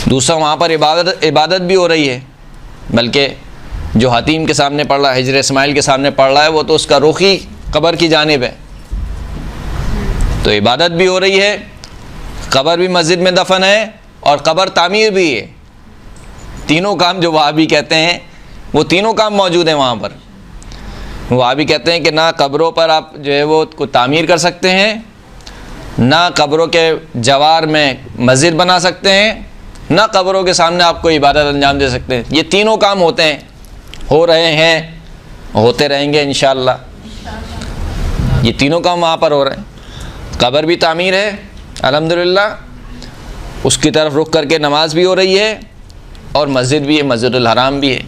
دوسرا وہاں پر عبادت بھی ہو رہی ہے، بلکہ جو حتیم کے سامنے پڑھ رہا ہے، حجر اسماعیل کے سامنے پڑھ رہا ہے، وہ تو اس کا رخ ہی قبر کی جانب ہے۔ تو عبادت بھی ہو رہی ہے، قبر بھی مسجد میں دفن ہے، اور قبر تعمیر بھی ہے۔ تینوں کام جو وہابی کہتے ہیں وہ تینوں کام موجود ہیں وہاں پر۔ وہابی کہتے ہیں کہ نہ قبروں پر آپ جو ہے وہ کو تعمیر کر سکتے ہیں، نہ قبروں کے جوار میں مسجد بنا سکتے ہیں، نہ قبروں کے سامنے آپ کو عبادت انجام دے سکتے ہیں۔ یہ تینوں کام ہوتے ہیں، ہو رہے ہیں، ہوتے رہیں گے انشاءاللہ۔ یہ تینوں کام وہاں پر ہو رہے ہیں۔ قبر بھی تعمیر ہے الحمدللہ، اس کی طرف رخ کر کے نماز بھی ہو رہی ہے، اور مسجد بھی ہے، مسجد الحرام بھی ہے۔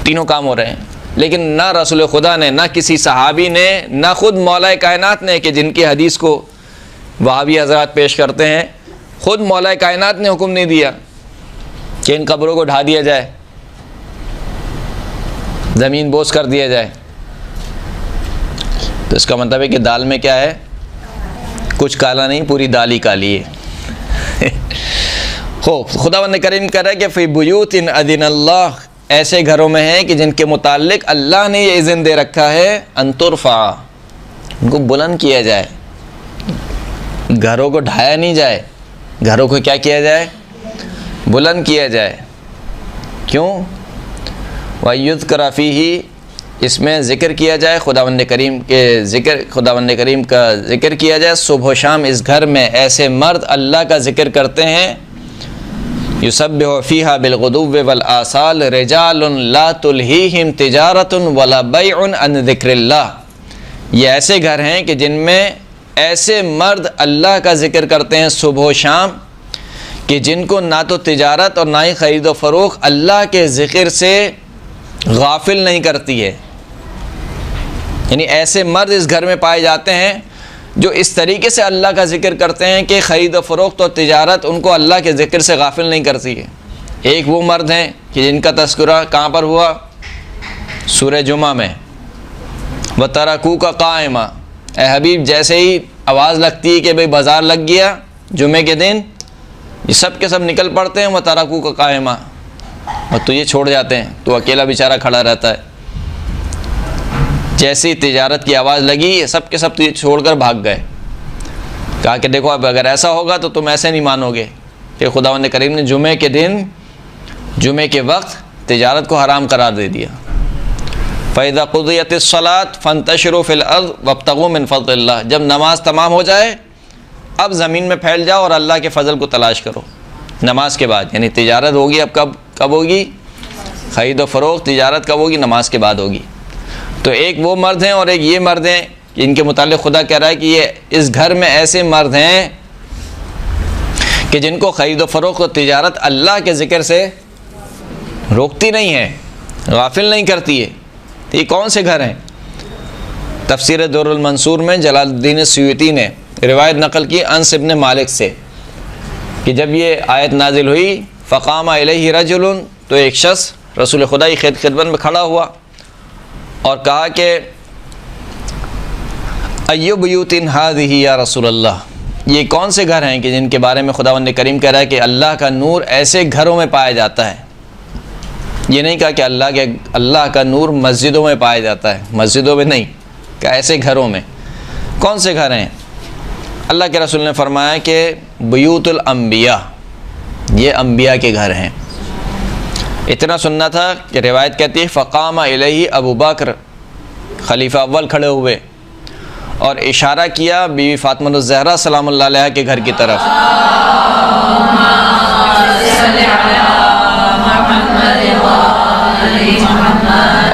تینوں کام ہو رہے ہیں، لیکن نہ رسول خدا نے، نہ کسی صحابی نے، نہ خود مولا کائنات نے، کہ جن کی حدیث کو وہابی حضرات پیش کرتے ہیں، خود مولا کائنات نے حکم نہیں دیا کہ ان قبروں کو ڈھا دیا جائے، زمین بوس کر دیا جائے۔ تو اس کا مطلب ہے کہ دال میں کیا ہے؟ کچھ کالا نہیں، پوری دال ہی کالی ہے۔ خداوند کریم کہہ رہا ہے کہ فی بیوت اذن اللہ، ایسے گھروں میں ہیں کہ جن کے متعلق اللہ نے یہ اذن دے رکھا ہے ان ترفع، ان کو بلند کیا جائے، گھروں کو ڈھایا نہیں جائے، گھروں کو کیا کیا جائے؟ بلند کیا جائے۔ کیوں؟ وَيُذْكَرَ فِيهِ، اس میں ذکر کیا جائے خداوند کریم کے خداوند کریم کا ذکر کیا جائے۔ صبح و شام اس گھر میں ایسے مرد اللہ کا ذکر کرتے ہیں، یسبح فیہا بالغدو والآصال رجال لا تلہیہم تجارت ولا بیع عن ذکر اللہ۔ یہ ایسے گھر ہیں کہ جن میں ایسے مرد اللہ کا ذکر کرتے ہیں صبح و شام، کہ جن کو نہ تو تجارت اور نہ ہی خرید و فروخت اللہ کے ذکر سے غافل نہیں کرتی ہے۔ یعنی ایسے مرد اس گھر میں پائے جاتے ہیں جو اس طریقے سے اللہ کا ذکر کرتے ہیں کہ خرید و فروخت اور تجارت ان کو اللہ کے ذکر سے غافل نہیں کرتی ہے۔ ایک وہ مرد ہیں کہ جن کا تذکرہ کہاں پر ہوا؟ سورہ جمعہ میں، وَتَرَكُوكَ قَائِمًا، اے حبیب جیسے ہی آواز لگتی ہے کہ بھئی بازار لگ گیا جمعے کے دن، یہ سب کے سب نکل پڑتے ہیں وَتَرَكُوكَ قَائِمًا، اور تو یہ چھوڑ جاتے ہیں، تو اکیلا بیچارہ کھڑا رہتا ہے۔ جیسے ہی تجارت کی آواز لگی سب کے سب تو یہ چھوڑ کر بھاگ گئے۔ کہا کہ دیکھو اب اگر ایسا ہوگا تو تم ایسے نہیں مانو گے کہ خداوند کریم نے جمعے کے دن، جمعے کے وقت تجارت کو حرام قرار دے دیا۔ فَإِذَا قُضِيَتِ الصَّلَاةُ فَانْتَشِرُوا فِي الْأَرْضِ وَابْتَغُوا مِنْ فَضْلِ اللَّهِ، جب نماز تمام ہو جائے اب زمین میں پھیل جاؤ اور اللہ کے فضل کو تلاش کرو۔ نماز کے بعد، یعنی تجارت ہوگی اب کب ہوگی؟ خرید و فروخت تجارت کب ہوگی؟ نماز کے بعد ہوگی۔ تو ایک وہ مرد ہیں اور ایک یہ مرد ہیں کہ ان کے متعلق خدا کہہ رہا ہے کہ یہ اس گھر میں ایسے مرد ہیں کہ جن کو خرید و فروخت و تجارت اللہ کے ذکر سے روکتی نہیں ہے، غافل نہیں کرتی ہے۔ تو یہ کون سے گھر ہیں؟ تفسیر دور المنصور میں جلال الدین سیوطی نے روایت نقل کی انس ابن مالک سے کہ جب یہ آیت نازل ہوئی فقام الیہ رجل، تو ایک شخص رسول خدا کی خدمت میں کھڑا ہوا اور کہا کہ ایو بیوت ہذہ یا رسول اللہ، یہ کون سے گھر ہیں کہ جن کے بارے میں خداوند کریم کہہ رہا ہے کہ اللہ کا نور ایسے گھروں میں پایا جاتا ہے۔ یہ نہیں کہا کہ اللہ کا نور مسجدوں میں پایا جاتا ہے، مسجدوں میں نہیں، کہ ایسے گھروں میں۔ کون سے گھر ہیں؟ اللہ کے رسول نے فرمایا کہ بیوت الانبیاء، یہ انبیاء کے گھر ہیں۔ اتنا سننا تھا کہ روایت کہتی ہے فقام الیہ ابو بکر، خلیفہ اول کھڑے ہوئے اور اشارہ کیا بیوی فاطمہ الزہرا سلام اللہ علیہا کے گھر کی طرف،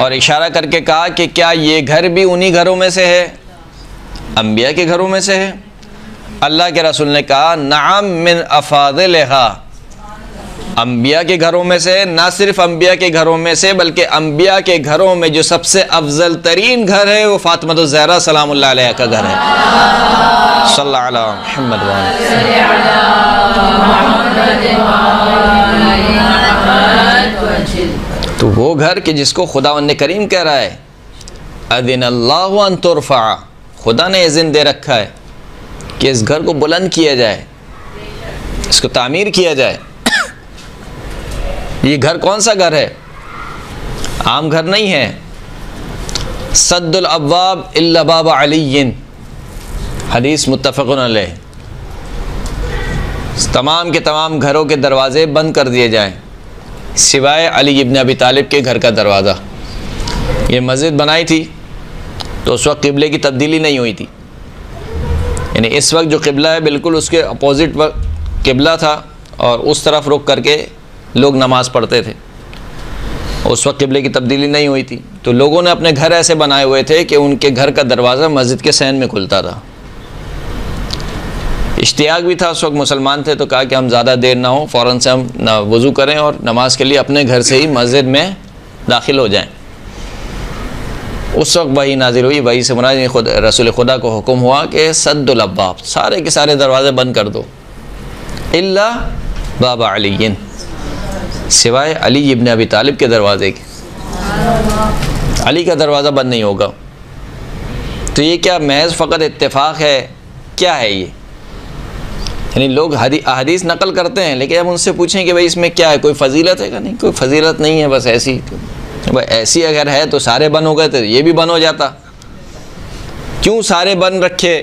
اور اشارہ کر کے کہا کہ کیا یہ گھر بھی انہی گھروں میں سے ہے، انبیاء کے گھروں میں سے ہے؟ اللہ کے رسول نے کہا نعم من افاضلہا، انبیاء کے گھروں میں سے، نہ صرف انبیاء کے گھروں میں سے بلکہ انبیاء کے گھروں میں جو سب سے افضل ترین گھر ہے وہ فاطمہ الزہرا سلام اللہ علیہا کا گھر ہے۔ صلی اللہ علیہ محمد تو وہ گھر کہ جس کو خداوند کریم کہہ رہا ہے اذن اللہ ان ترفع، خدا نے اذن دے رکھا ہے کہ اس گھر کو بلند کیا جائے، اس کو تعمیر کیا جائے۔ یہ گھر کون سا گھر ہے؟ عام گھر نہیں ہے۔ سد الابواب الا باب علی، حدیث متفق علیہ، تمام کے تمام گھروں کے دروازے بند کر دیے جائیں سوائے علی ابن ابی طالب کے گھر کا دروازہ۔ یہ مسجد بنائی تھی تو اس وقت قبلے کی تبدیلی نہیں ہوئی تھی، یعنی اس وقت جو قبلہ ہے بالکل اس کے اپوزٹ قبلہ تھا اور اس طرف رخ کر کے لوگ نماز پڑھتے تھے، اس وقت قبلے کی تبدیلی نہیں ہوئی تھی۔ تو لوگوں نے اپنے گھر ایسے بنائے ہوئے تھے کہ ان کے گھر کا دروازہ مسجد کے صحن میں کھلتا تھا۔ اشتیاق بھی تھا، اس وقت مسلمان تھے تو کہا کہ ہم زیادہ دیر نہ ہو، فوراً سے ہم وضو کریں اور نماز کے لیے اپنے گھر سے ہی مسجد میں داخل ہو جائیں۔ اس وقت وحی نازل ہوئی، وحی سے مراد رسول خدا کو حکم ہوا کہ سد الابواب، سارے کے سارے دروازے بند کر دو، الا باب علی، سوائے علی ابن ابی طالب کے دروازے کے، علی کا دروازہ بند نہیں ہوگا۔ تو یہ کیا محض فقط اتفاق ہے؟ کیا ہے یہ؟ یعنی لوگ احادیث نقل کرتے ہیں لیکن اب ان سے پوچھیں کہ بھئی اس میں کیا ہے، کوئی فضیلت ہے کہ نہیں؟ کوئی فضیلت نہیں ہے، بس ایسی، ایسی اگر ہے تو سارے بند ہو گئے تو یہ بھی بند ہو جاتا۔ کیوں سارے بند رکھے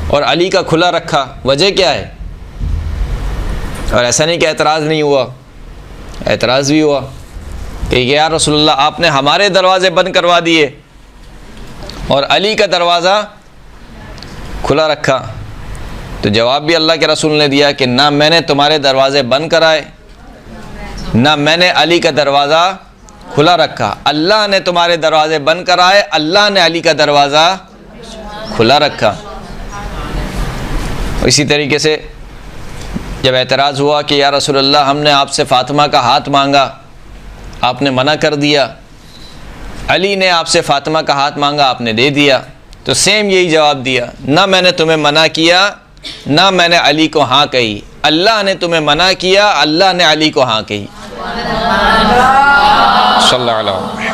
اور علی کا کھلا رکھا؟ وجہ کیا ہے؟ اور ایسا نہیں کہ اعتراض نہیں ہوا، اعتراض بھی ہوا کہ یا رسول اللہ آپ نے ہمارے دروازے بند کروا دیے اور علی کا دروازہ کھلا رکھا۔ تو جواب بھی اللہ کے رسول نے دیا کہ نہ میں نے تمہارے دروازے بند کرائے، نہ میں نے علی کا دروازہ کھلا رکھا، اللہ نے تمہارے دروازے بند کرائے، اللہ نے علی کا دروازہ کھلا رکھا۔ اسی طریقے سے جب اعتراض ہوا کہ یا رسول اللہ ہم نے آپ سے فاطمہ کا ہاتھ مانگا، آپ نے منع کر دیا، علی نے آپ سے فاطمہ کا ہاتھ مانگا، آپ نے دے دیا، تو سیم یہی جواب دیا، نہ میں نے تمہیں منع کیا، نہ میں نے علی کو ہاں کہی، اللہ نے تمہیں منع کیا، اللہ نے علی کو ہاں کہی۔ صلی اللہ علیہ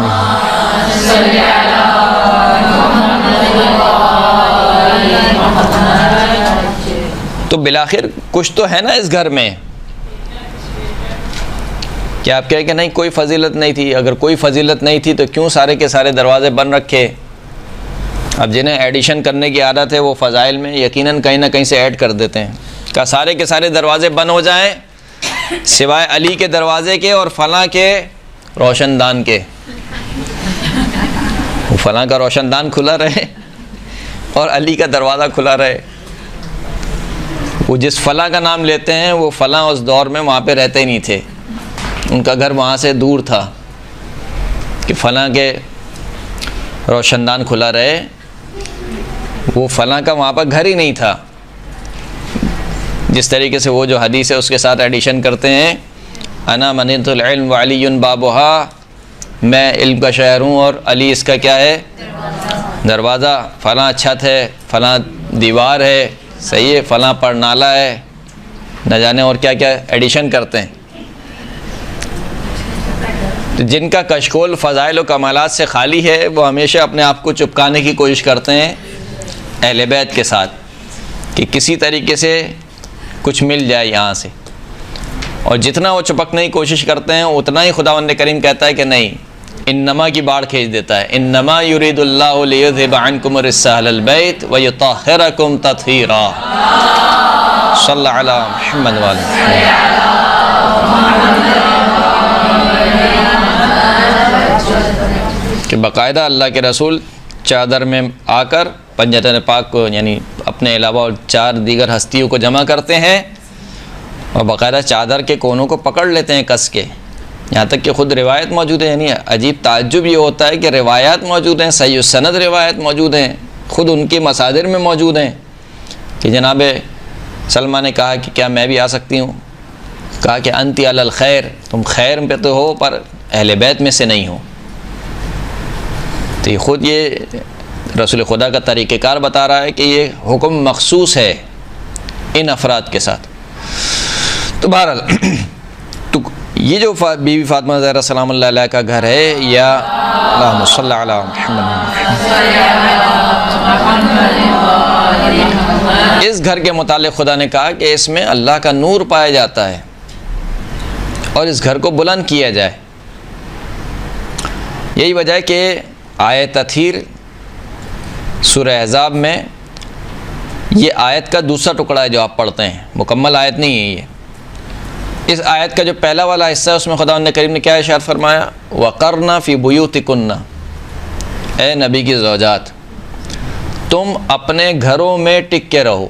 تو بالآخر کچھ تو ہے نا اس گھر میں۔ کیا آپ کہیں کہ نہیں کوئی فضیلت نہیں تھی؟ اگر کوئی فضیلت نہیں تھی تو کیوں سارے کے سارے دروازے بند رکھے؟ اب جنہیں ایڈیشن کرنے کی عادت ہے وہ فضائل میں یقیناً کہیں نہ کہیں سے ایڈ کر دیتے ہیں کہ سارے کے سارے دروازے بند ہو جائیں سوائے علی کے دروازے کے اور فلاں کے روشن دان کے، وہ فلاں کا روشن دان کھلا رہے اور علی کا دروازہ کھلا رہے۔ وہ جس فلاں کا نام لیتے ہیں وہ فلاں اس دور میں وہاں پہ رہتے ہی نہیں تھے، ان کا گھر وہاں سے دور تھا کہ فلاں کے روشن دان کھلا رہے، وہ فلاں کا وہاں پر گھر ہی نہیں تھا۔ جس طریقے سے وہ جو حدیث ہے اس کے ساتھ ایڈیشن کرتے ہیں، انا منیت العلم وعلی بابہا، میں علم کا شہر ہوں اور علی اس کا کیا ہے؟ دروازہ۔ فلاں چھت ہے، فلاں دیوار ہے، صحیح ہے، فلاں پر نالہ ہے، نہ جانے اور کیا کیا ایڈیشن کرتے ہیں۔ تو جن کا کشکول فضائل و کمالات سے خالی ہے وہ ہمیشہ اپنے آپ کو چپکانے کی کوشش کرتے ہیں اہل بیت کے ساتھ کہ کسی طریقے سے کچھ مل جائے یہاں سے، اور جتنا وہ چپکنے کی کوشش کرتے ہیں اتنا ہی خداوند کریم کہتا ہے کہ نہیں، انما کی باڑھ کھینچ دیتا ہے۔ انما یرید اللہ لیذھب عنکم الرجس اہل البیت ویطہرکم تطہیرا۔ صلی علی محمد وعلی کہ باقاعدہ اللہ کے رسول چادر میں آ کر پنجتن پاک کو یعنی اپنے علاوہ اور 4 دیگر ہستیوں کو جمع کرتے ہیں اور باقاعدہ چادر کے کونوں کو پکڑ لیتے ہیں کس کے، یہاں تک کہ خود روایت موجود ہے۔ یعنی عجیب تعجب یہ ہوتا ہے کہ روایات موجود ہیں، صحیح السند روایت موجود ہیں، خود ان کے مصادر میں موجود ہیں کہ جناب سلمہ نے کہا کہ کیا میں بھی آ سکتی ہوں؟ کہا کہ انتی علی الخیر، تم خیر پہ تو ہو پر اہل بیت میں سے نہیں ہو۔ تو یہ خود یہ رسول خدا کا طریقہ کار بتا رہا ہے کہ یہ حکم مخصوص ہے ان افراد کے ساتھ۔ تو بہرحال تو یہ جو بی بی فاطمہ زہرا سلام اللہ علیہ کا گھر ہے، یا اللہم صلی علی محمد، اس گھر کے متعلق خدا نے کہا کہ اس میں اللہ کا نور پایا جاتا ہے اور اس گھر کو بلند کیا جائے۔ یہی وجہ ہے کہ آیت تطہیر سورہ احزاب میں یہ آیت کا دوسرا ٹکڑا ہے جو آپ پڑھتے ہیں، مکمل آیت نہیں ہے یہ۔ اس آیت کا جو پہلا والا حصہ ہے اس میں خداوند کریم نے کیا ارشاد فرمایا؟ وَقَرْنَ فِي بُيُوتِكُنَّ، اے نبی کی زوجات تم اپنے گھروں میں ٹک کے رہو۔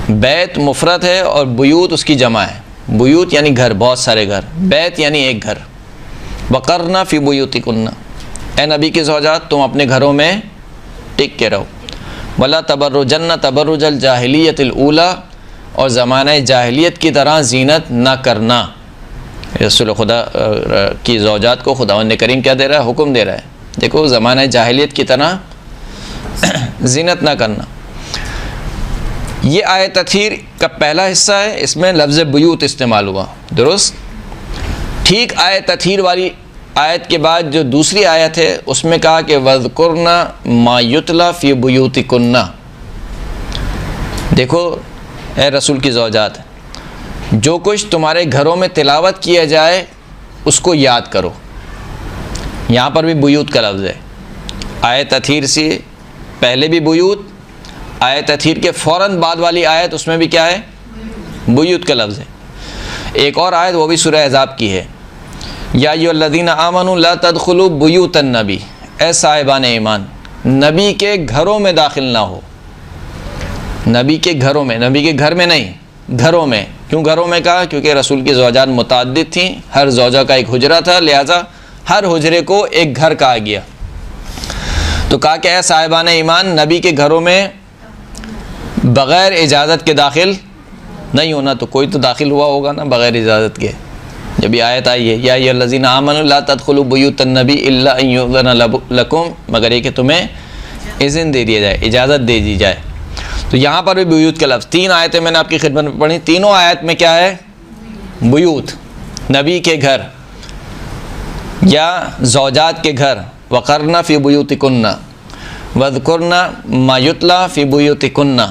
بیت مفرد ہے اور بیوت اس کی جمع ہے۔ بیوت یعنی گھر، بہت سارے گھر، بیت یعنی ایک گھر۔ وَقَرْنَ فِي بُيُوتِكُنَّ، اے نبی کی زوجات تم اپنے گھروں میں ٹک کے رہو۔ وَلَا تَبَرُّجَنَّ تَبَرُّجَ الْجَاهِلِيَّةِ الْأُولَى، اور زمانہ جاہلیت کی طرح زینت نہ کرنا۔ رسول خدا کی زوجات کو خداوند کریم کیا دے رہا ہے؟ حکم دے رہا ہے، دیکھو زمانہ جاہلیت کی طرح زینت نہ کرنا۔ یہ آیت تطہیر کا پہلا حصہ ہے، اس میں لفظ بیوت استعمال ہوا، درست؟ ٹھیک آیت تطہیر والی آیت کے بعد جو دوسری آیت ہے اس میں کہا کہ وَاذْكُرْنَ مَا يُتْلَى فِي بُيُوتِكُنَّ، دیکھو اے رسول کی زوجات جو کچھ تمہارے گھروں میں تلاوت کیا جائے اس کو یاد کرو۔ یہاں پر بھی بیوت کا لفظ ہے، آیت تطہیر سے پہلے بھی بیوت، آیت تطہیر کے فوراً بعد والی آیت اس میں بھی کیا ہے؟ بیوت کا لفظ ہے۔ ایک اور آیت وہ بھی سورہ احزاب کی ہے، یا ایھا الذین آمنوا لا تدخلوا بیوت النبی، اے صاحبان ایمان نبی کے گھروں میں داخل نہ ہو۔ نبی کے گھروں میں، نبی کے گھر میں نہیں، گھروں میں۔ کیوں گھروں میں کہا؟ کیونکہ رسول کی زوجات متعدد تھیں، ہر زوجہ کا ایک حجرہ تھا، لہٰذا ہر حجرے کو ایک گھر کہا گیا۔ تو کہا کہ اے صاحبان ایمان نبی کے گھروں میں بغیر اجازت کے داخل نہیں ہونا۔ تو کوئی تو داخل ہوا ہوگا نا بغیر اجازت کے، جب یہ آیت آئی ہے یا ایھا الذین آمنوا لا تدخلوا بیوت النبی الا ان یؤذن لکم، مگر یہ کہ تمہیں اذن دے دیا جائے، اجازت دے دی جائے۔ تو یہاں پر بھی بیوت کا لفظ، 3 آیتیں میں نے آپ کی خدمت میں پڑھی، تینوں آیت میں کیا ہے؟ بیوت، نبی کے گھر یا زوجات کے گھر۔ وَقَرْنَ فِي بُيُوتِكُنَّ وَاذْكُرْنَ مَا يُتْلَى فِي بُيُوتِكُنَّ،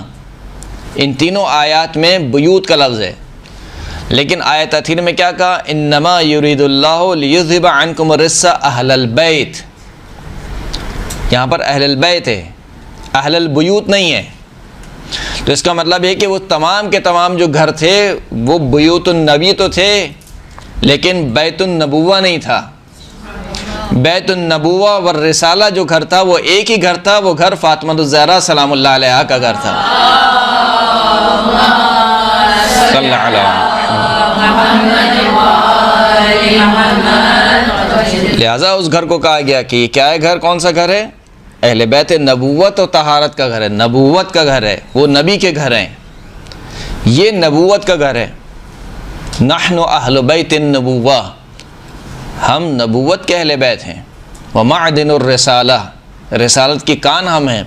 ان تینوں آیات میں بیوت کا لفظ ہے۔ لیکن آیت تطہیر میں کیا کہا؟ انما یرید اللہ لیذھب عنکم الرجس اہل البیت، یہاں پر اہل البیت ہے، اہل البیوت نہیں ہے۔ تو اس کا مطلب ہے کہ وہ تمام کے تمام جو گھر تھے وہ بیوت النبی تو تھے لیکن بیت النبوہ نہیں تھا۔ بیت النبوہ والرسالہ جو گھر تھا وہ ایک ہی گھر تھا، وہ گھر فاطمہ الزہرا سلام اللہ علیہا کا گھر تھا۔ صلی اللہ علیہ وسلم۔ لہٰذا اس گھر کو کہا گیا کہ یہ کیا ہے گھر، کون سا گھر ہے؟ اہل بیت نبوت و طہارت کا گھر ہے، نبوت کا گھر ہے، وہ نبی کے گھر ہیں، یہ نبوت کا گھر ہے۔ نحن اہل بیت النبوہ، ہم نبوت کے اہل بیت ہیں۔ ومعدن الرسالہ، رسالت کی کان ہم ہیں۔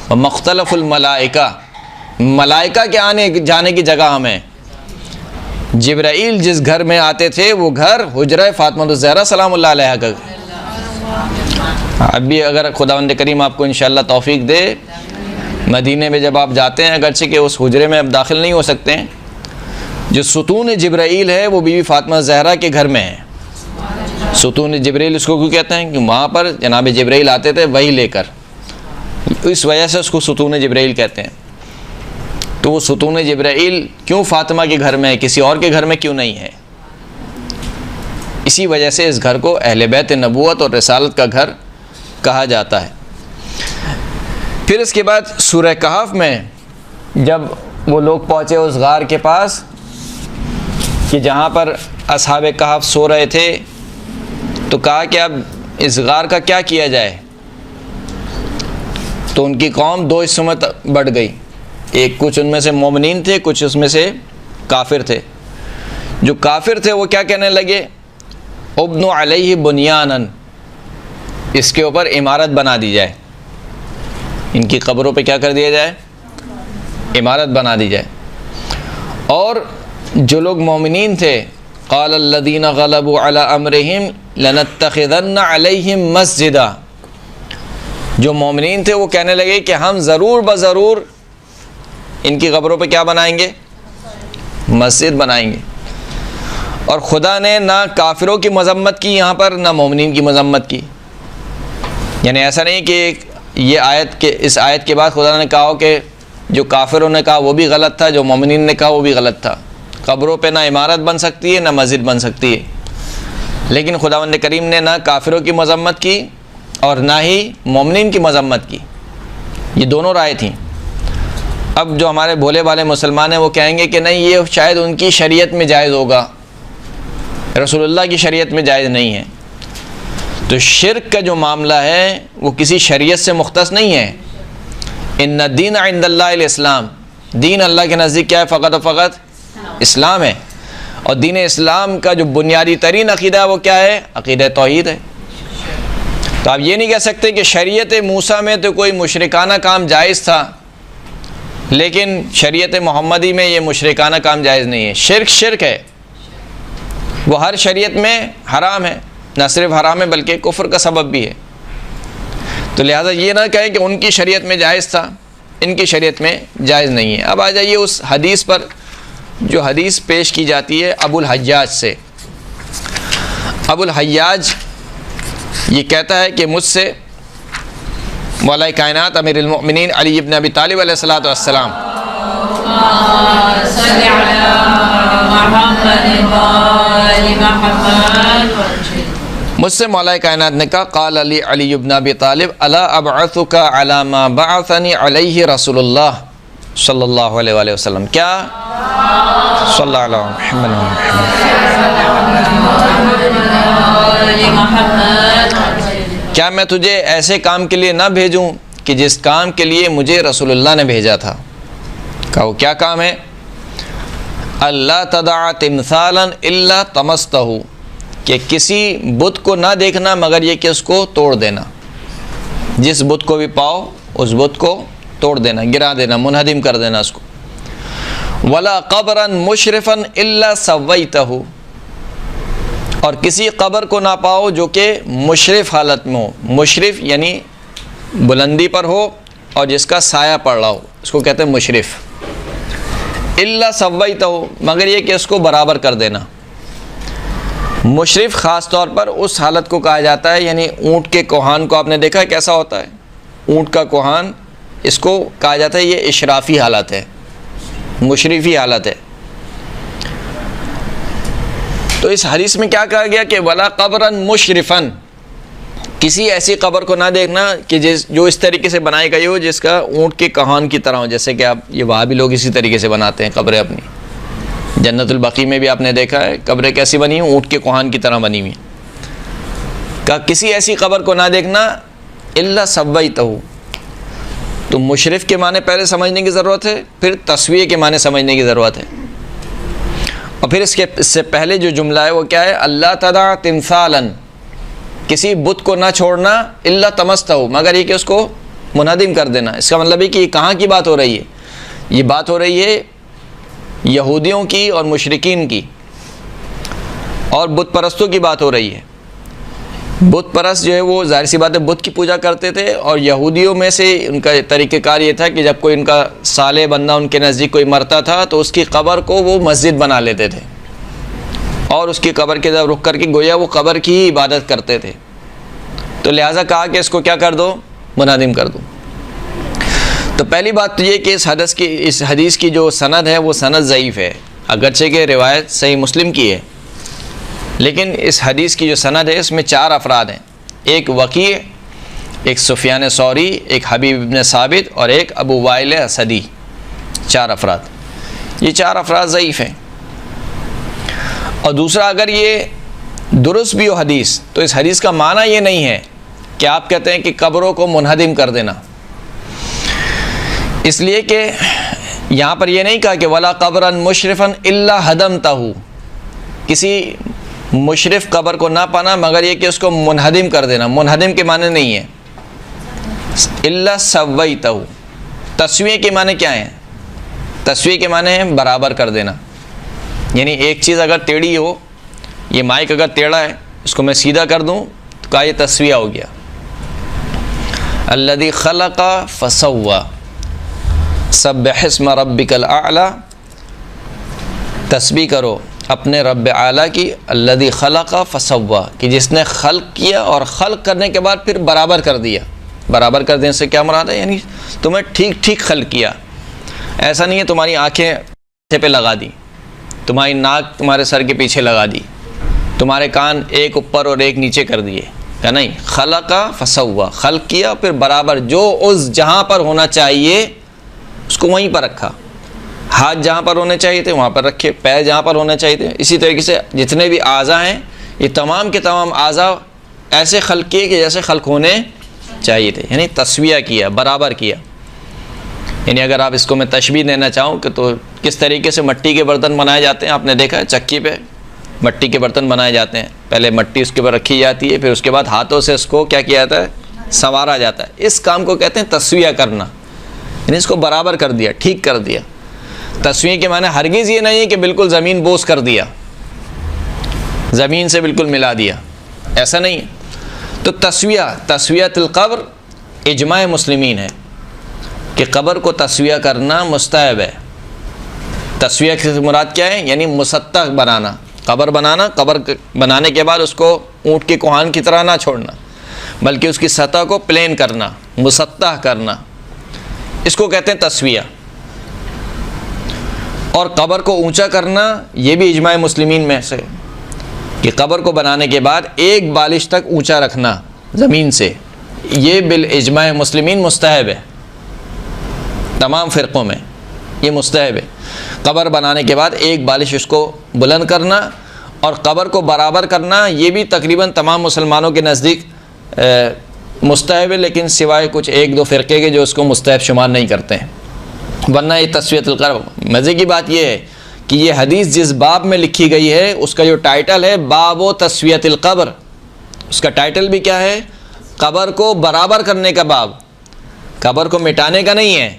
ومختلف الملائکہ، ملائکہ کے آنے جانے کی جگہ ہم ہیں۔ جبرائیل جس گھر میں آتے تھے وہ گھر حجرہ فاطمہ الزہرا سلام اللہ علیہا کا۔ اب بھی اگر خداوند کریم آپ کو انشاءاللہ توفیق دے، مدینے میں جب آپ جاتے ہیں، اگرچہ کہ اس حجرے میں اب داخل نہیں ہو سکتے ہیں، جو ستون جبرائیل ہے وہ بی بی فاطمہ زہرا کے گھر میں ہے۔ ستون جبرائیل اس کو کیوں کہتے ہیں؟ کہ وہاں پر جناب جبرائیل آتے تھے وہی لے کر، اس وجہ سے اس کو ستون جبرائیل کہتے ہیں۔ تو وہ ستون جبرائیل کیوں فاطمہ کے گھر میں ہے، کسی اور کے گھر میں کیوں نہیں ہے؟ اسی وجہ سے اس گھر کو اہل بیت نبوت اور رسالت کا گھر کہا جاتا ہے۔ پھر اس کے بعد سورہ کہف میں جب وہ لوگ پہنچے اس غار کے پاس کہ جہاں پر اصحاب کہف سو رہے تھے، تو کہا کہ اب اس غار کا کیا کیا جائے؟ تو ان کی قوم دو حصوں میں بٹ گئی، ایک کچھ ان میں سے مومنین تھے، کچھ اس میں سے کافر تھے۔ جو کافر تھے وہ کیا کہنے لگے؟ ابنوا علیہ بنیانا، اس کے اوپر عمارت بنا دی جائے، ان کی قبروں پہ کیا کر دیا جائے؟ عمارت بنا دی جائے۔ اور جو لوگ مومنین تھے، قال الذین غلبوا علی امرہم لنتخذن علیہم مسجدا، جو مومنین تھے وہ کہنے لگے کہ ہم ضرور بضرور ان کی قبروں پہ کیا بنائیں گے؟ مسجد بنائیں گے۔ اور خدا نے نہ کافروں کی مذمت کی یہاں پر، نہ مومنین کی مذمت کی۔ یعنی ایسا نہیں کہ یہ آیت کے اس آیت کے بعد خدا نے کہا ہو کہ جو کافروں نے کہا وہ بھی غلط تھا، جو مومنین نے کہا وہ بھی غلط تھا۔ قبروں پہ نہ عمارت بن سکتی ہے نہ مسجد بن سکتی ہے، لیکن خداوند کریم نے نہ کافروں کی مذمت کی اور نہ ہی مومنین کی مذمت کی، یہ دونوں رائے تھیں۔ اب جو ہمارے بھولے والے مسلمان ہیں وہ کہیں گے کہ نہیں، یہ شاید ان کی شریعت میں جائز ہوگا، رسول اللہ کی شریعت میں جائز نہیں ہے۔ تو شرک کا جو معاملہ ہے وہ کسی شریعت سے مختص نہیں ہے۔ ان الدین عند اللہ الاسلام، دین اللہ کے نزدیک کیا ہے؟ فقط و فقط اسلام ہے۔ اور دین اسلام کا جو بنیادی ترین عقیدہ ہے وہ کیا ہے؟ عقیدہ توحید ہے۔ تو آپ یہ نہیں کہہ سکتے کہ شریعت موسیٰ میں تو کوئی مشرکانہ کام جائز تھا، لیکن شریعت محمدی میں یہ مشرکانہ کام جائز نہیں ہے۔ شرک شرک ہے، وہ ہر شریعت میں حرام ہے، نہ صرف حرام ہے بلکہ کفر کا سبب بھی ہے۔ تو لہٰذا یہ نہ کہیں کہ ان کی شریعت میں جائز تھا، ان کی شریعت میں جائز نہیں ہے۔ اب آ جائیے اس حدیث پر، جو حدیث پیش کی جاتی ہے ابو الحجاج سے۔ ابو الحجاج یہ کہتا ہے کہ مجھ سے مولا کائنات امیر المؤمنین علی ابن ابی طالب علیہ الصلوۃ والسلام مجھ سے مولا کائنات نے کہا، قال علی ابن ابی طالب الا ابعثک علی ما بعثنی علیہ رسول اللہ صلی اللہ علیہ وآلہ وسلم، کیا صلی اللہ علیہ محمد، کیا میں تجھے ایسے کام کے لیے نہ بھیجوں کہ جس کام کے لیے مجھے رسول اللہ نے بھیجا تھا؟ کہا وہ کیا کام ہے؟ اللہ تدع تمثالا الا طمستہ، کہ کسی بت کو نہ دیکھنا مگر یہ کہ اس کو توڑ دینا، جس بت کو بھی پاؤ اس بت کو توڑ دینا، گرا دینا، منہدم کر دینا اس کو۔ ولا قبرا مشرفا الا سویتہ، اور کسی قبر کو نہ پاؤ جو کہ مشرف حالت میں ہو، مشرف یعنی بلندی پر ہو اور جس کا سایہ پڑ رہا ہو، اس کو کہتے ہیں مشرف۔ الا سویتہ، مگر یہ کہ اس کو برابر کر دینا۔ مشرف خاص طور پر اس حالت کو کہا جاتا ہے، یعنی اونٹ کے کوہان کو آپ نے دیکھا ہے کیسا ہوتا ہے؟ اونٹ کا کوہان، اس کو کہا جاتا ہے یہ اشرافی حالت ہے، مشرفی حالت ہے۔ تو اس حدیث میں کیا کہا گیا کہ ولا قبرا مشرفا، کسی ایسی قبر کو نہ دیکھنا کہ جو اس طریقے سے بنائی گئی ہو جس کا اونٹ کے کوہان کی طرح ہو، جیسے کہ آپ یہ وہاں بھی لوگ اسی طریقے سے بناتے ہیں قبریں اپنی، جنت البقیع میں بھی آپ نے دیکھا ہے قبریں کیسی بنی ہیں، اونٹ کے کوہان کی طرح بنی ہوئی ہیں. کہ کسی ایسی قبر کو نہ دیکھنا الا سویتہ. تو مشرف کے معنی پہلے سمجھنے کی ضرورت ہے، پھر تسویہ کے معنی سمجھنے کی ضرورت ہے. اور پھر اس سے پہلے جو جملہ ہے وہ کیا ہے؟ اللہ تدع تمثالا، کسی بت کو نہ چھوڑنا الا طمستہ، مگر یہ کہ اس کو منہدم کر دینا. اس کا مطلب ہے کہ یہ کہاں کی بات ہو رہی ہے؟ یہ بات ہو رہی ہے یہودیوں کی اور مشرکین کی اور بت پرستوں کی بات ہو رہی ہے. بت پرست جو ہے وہ ظاہر سی بات ہے بت کی پوجا کرتے تھے، اور یہودیوں میں سے ان کا طریقہ کار یہ تھا کہ جب کوئی ان کا صالح بندہ ان کے نزدیک کوئی مرتا تھا تو اس کی قبر کو وہ مسجد بنا لیتے تھے اور اس کی قبر کے طرف رخ کر کے گویا وہ قبر کی ہی عبادت کرتے تھے. تو لہٰذا کہا کہ اس کو کیا کر دو؟ منہدم کر دو. تو پہلی بات تو یہ کہ اس حدیث کی جو سند ہے وہ سند ضعیف ہے، اگرچہ کہ روایت صحیح مسلم کی ہے، لیکن اس حدیث کی جو سند ہے اس میں 4 افراد ہیں. ایک وکیع، ایک سفیان ثوری، ایک حبیب بن ثابت اور ایک ابو وائل اسدی. 4 افراد. یہ 4 افراد ضعیف ہیں. اور دوسرا، اگر یہ درست بھی ہو حدیث تو اس حدیث کا معنی یہ نہیں ہے کہ آپ کہتے ہیں کہ قبروں کو منہدم کر دینا، اس لیے کہ یہاں پر یہ نہیں کہا کہ ولا قبرا مشرفا الا ہدمتہ، کسی مشرف قبر کو نہ پانا مگر یہ کہ اس کو منہدم کر دینا. منہدم کے معنی نہیں ہے. الا سویتہ. تسویہ کے معنی کیا ہیں؟ تسویہ کے معنی ہے برابر کر دینا. یعنی ایک چیز اگر ٹیڑھی ہو، یہ مائک اگر ٹیڑھا ہے اس کو میں سیدھا کر دوں تو کہا یہ تسویہ ہو گیا. الذی خلق فسوی سبح اسم ربک الاعلی. تسبیح کرو اپنے رب اعلیٰ کی، الذی خلق فسوی، کہ جس نے خلق کیا اور خلق کرنے کے بعد پھر برابر کر دیا. برابر کر دینے سے کیا مراد ہے؟ یعنی تمہیں ٹھیک ٹھیک خلق کیا. ایسا نہیں ہے تمہاری آنکھیں پہ لگا دی، تمہاری ناک تمہارے سر کے پیچھے لگا دی، تمہارے کان ایک اوپر اور ایک نیچے کر دیے، کہ نہیں. خلق فسوی، خلق کیا پھر برابر، جو اس جہاں پر ہونا چاہیے اس کو وہیں پر رکھا. ہاتھ جہاں پر ہونے چاہیے تھے وہاں پر رکھے، پیر جہاں پر ہونے چاہیے تھے. اسی طریقے سے جتنے بھی اعضاء ہیں یہ تمام کے تمام اعضاء ایسے خلق کیے کہ جیسے خلق ہونے چاہیے تھے. یعنی تسویہ کیا، برابر کیا. یعنی اگر آپ اس کو میں تشبیہ دینا چاہوں کہ تو کس طریقے سے مٹی کے برتن بنائے جاتے ہیں، آپ نے دیکھا ہے چکی پہ مٹی کے برتن بنائے جاتے ہیں. پہلے مٹی اس کے اوپر رکھی جاتی ہے، پھر اس کے بعد ہاتھوں سے اس کو کیا کیا جاتا ہے؟ سنوارا جاتا ہے. اس کام کو کہتے ہیں تسویہ کرنا. یعنی اس کو برابر کر دیا، ٹھیک کر دیا. تسویہ کے معنی ہرگز یہ نہیں ہے کہ بالکل زمین بوس کر دیا، زمین سے بالکل ملا دیا، ایسا نہیں ہے. تو تسویۃ القبر اجماع مسلمین ہے کہ قبر کو تسویہ کرنا مستحب ہے. تسویہ سے مراد کیا ہے؟ یعنی مسطح بنانا. قبر بنانا، قبر بنانے کے بعد اس کو اونٹ کے کوہان کی طرح نہ چھوڑنا، بلکہ اس کی سطح کو پلین کرنا، مسطح کرنا، اس کو کہتے ہیں تسویہ. اور قبر کو اونچا کرنا یہ بھی اجماع مسلمین میں سے، کہ قبر کو بنانے کے بعد ایک بالش تک اونچا رکھنا زمین سے، یہ بالاجماع مسلمین مستحب ہے. تمام فرقوں میں یہ مستحب ہے. قبر بنانے کے بعد ایک بالش اس کو بلند کرنا اور قبر کو برابر کرنا، یہ بھی تقریباً تمام مسلمانوں کے نزدیک مستحب ہے، لیکن سوائے کچھ 1-2 فرقے کے جو اس کو مستحب شمار نہیں کرتے ہیں. ورنہ یہ تسویۃ القبر. مزے کی بات یہ ہے کہ یہ حدیث جس باب میں لکھی گئی ہے اس کا جو ٹائٹل ہے باب و تسویۃ القبر، اس کا ٹائٹل بھی کیا ہے؟ قبر کو برابر کرنے کا باب. قبر کو مٹانے کا نہیں ہے.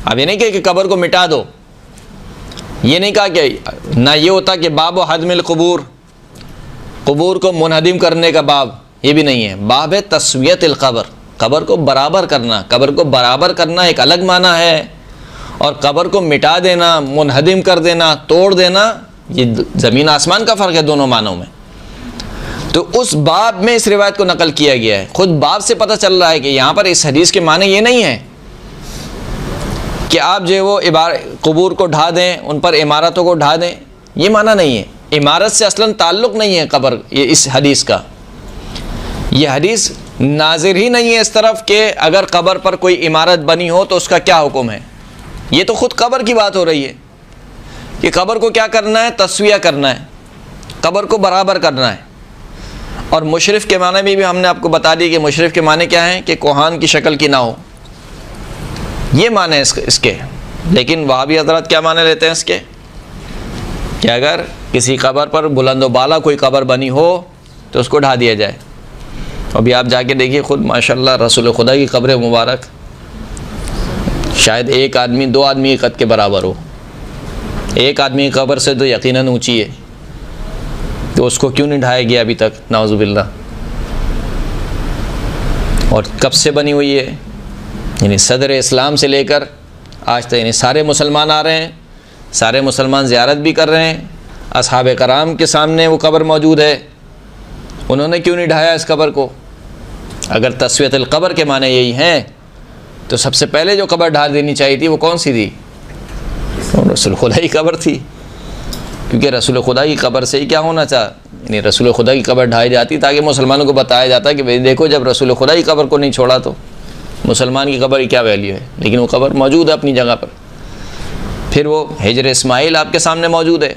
اب یہ نہیں کہ قبر کو مٹا دو، یہ نہیں کہا کہ نہ یہ ہوتا کہ باب و حدم القبور، قبور کو منہدم کرنے کا باب، یہ بھی نہیں ہے. باب ہے تسویۃ القبر، قبر کو برابر کرنا. قبر کو برابر کرنا ایک الگ معنی ہے، اور قبر کو مٹا دینا، منہدم کر دینا، توڑ دینا، یہ زمین آسمان کا فرق ہے دونوں معنوں میں. تو اس باب میں اس روایت کو نقل کیا گیا ہے. خود باب سے پتہ چل رہا ہے کہ یہاں پر اس حدیث کے معنی یہ نہیں ہے کہ آپ جو ہے وہ قبور کو ڈھا دیں، ان پر عمارتوں کو ڈھا دیں، یہ معنی نہیں ہے. عمارت سے اصلاً تعلق نہیں ہے قبر، یہ اس حدیث کا. یہ حدیث ناظر ہی نہیں ہے اس طرف کہ اگر قبر پر کوئی عمارت بنی ہو تو اس کا کیا حکم ہے. یہ تو خود قبر کی بات ہو رہی ہے کہ قبر کو کیا کرنا ہے؟ تسویہ کرنا ہے، قبر کو برابر کرنا ہے۔ اور مشرف کے معنی بھی ہم نے آپ کو بتا دی کہ مشرف کے معنی کیا ہیں کہ کوہان کی شکل کی نہ ہو، یہ معنی ہے اس کے۔ لیکن وہابی حضرات کیا معنی لیتے ہیں اس کے کہ اگر کسی قبر پر بلند و بالا کوئی قبر بنی ہو تو اس کو ڈھا دیا جائے۔ ابھی آپ جا کے دیکھیے خود ماشاءاللہ رسول خدا کی قبر مبارک شاید ایک آدمی 2 آدمی کے قد کے برابر ہو، ایک آدمی کی قبر سے تو یقیناً اونچی ہے، تو اس کو کیوں نہیں ڈھایا گیا ابھی تک؟ نعوذ باللہ۔ اور کب سے بنی ہوئی ہے؟ یعنی صدر اسلام سے لے کر آج تک، یعنی سارے مسلمان آ رہے ہیں، سارے مسلمان زیارت بھی کر رہے ہیں، اصحاب کرام کے سامنے وہ قبر موجود ہے، انہوں نے کیوں نہیں ڈھایا اس قبر کو؟ اگر تسویۃ القبر کے معنی یہی ہیں تو سب سے پہلے جو قبر ڈھا دینی چاہیے تھی وہ کون سی تھی؟ رسول خدا کی قبر تھی، کیونکہ رسول خدا کی قبر سے ہی کیا ہونا چاہا، یعنی رسول خدا کی قبر ڈھائی جاتی تاکہ مسلمانوں کو بتایا جاتا کہ بھئی دیکھو جب رسول خدا کی قبر کو نہیں چھوڑا تو مسلمان کی قبر کی کیا ویلیو ہے، لیکن وہ قبر موجود ہے اپنی جگہ پر۔ پھر وہ حجر اسماعیل آپ کے سامنے موجود ہے،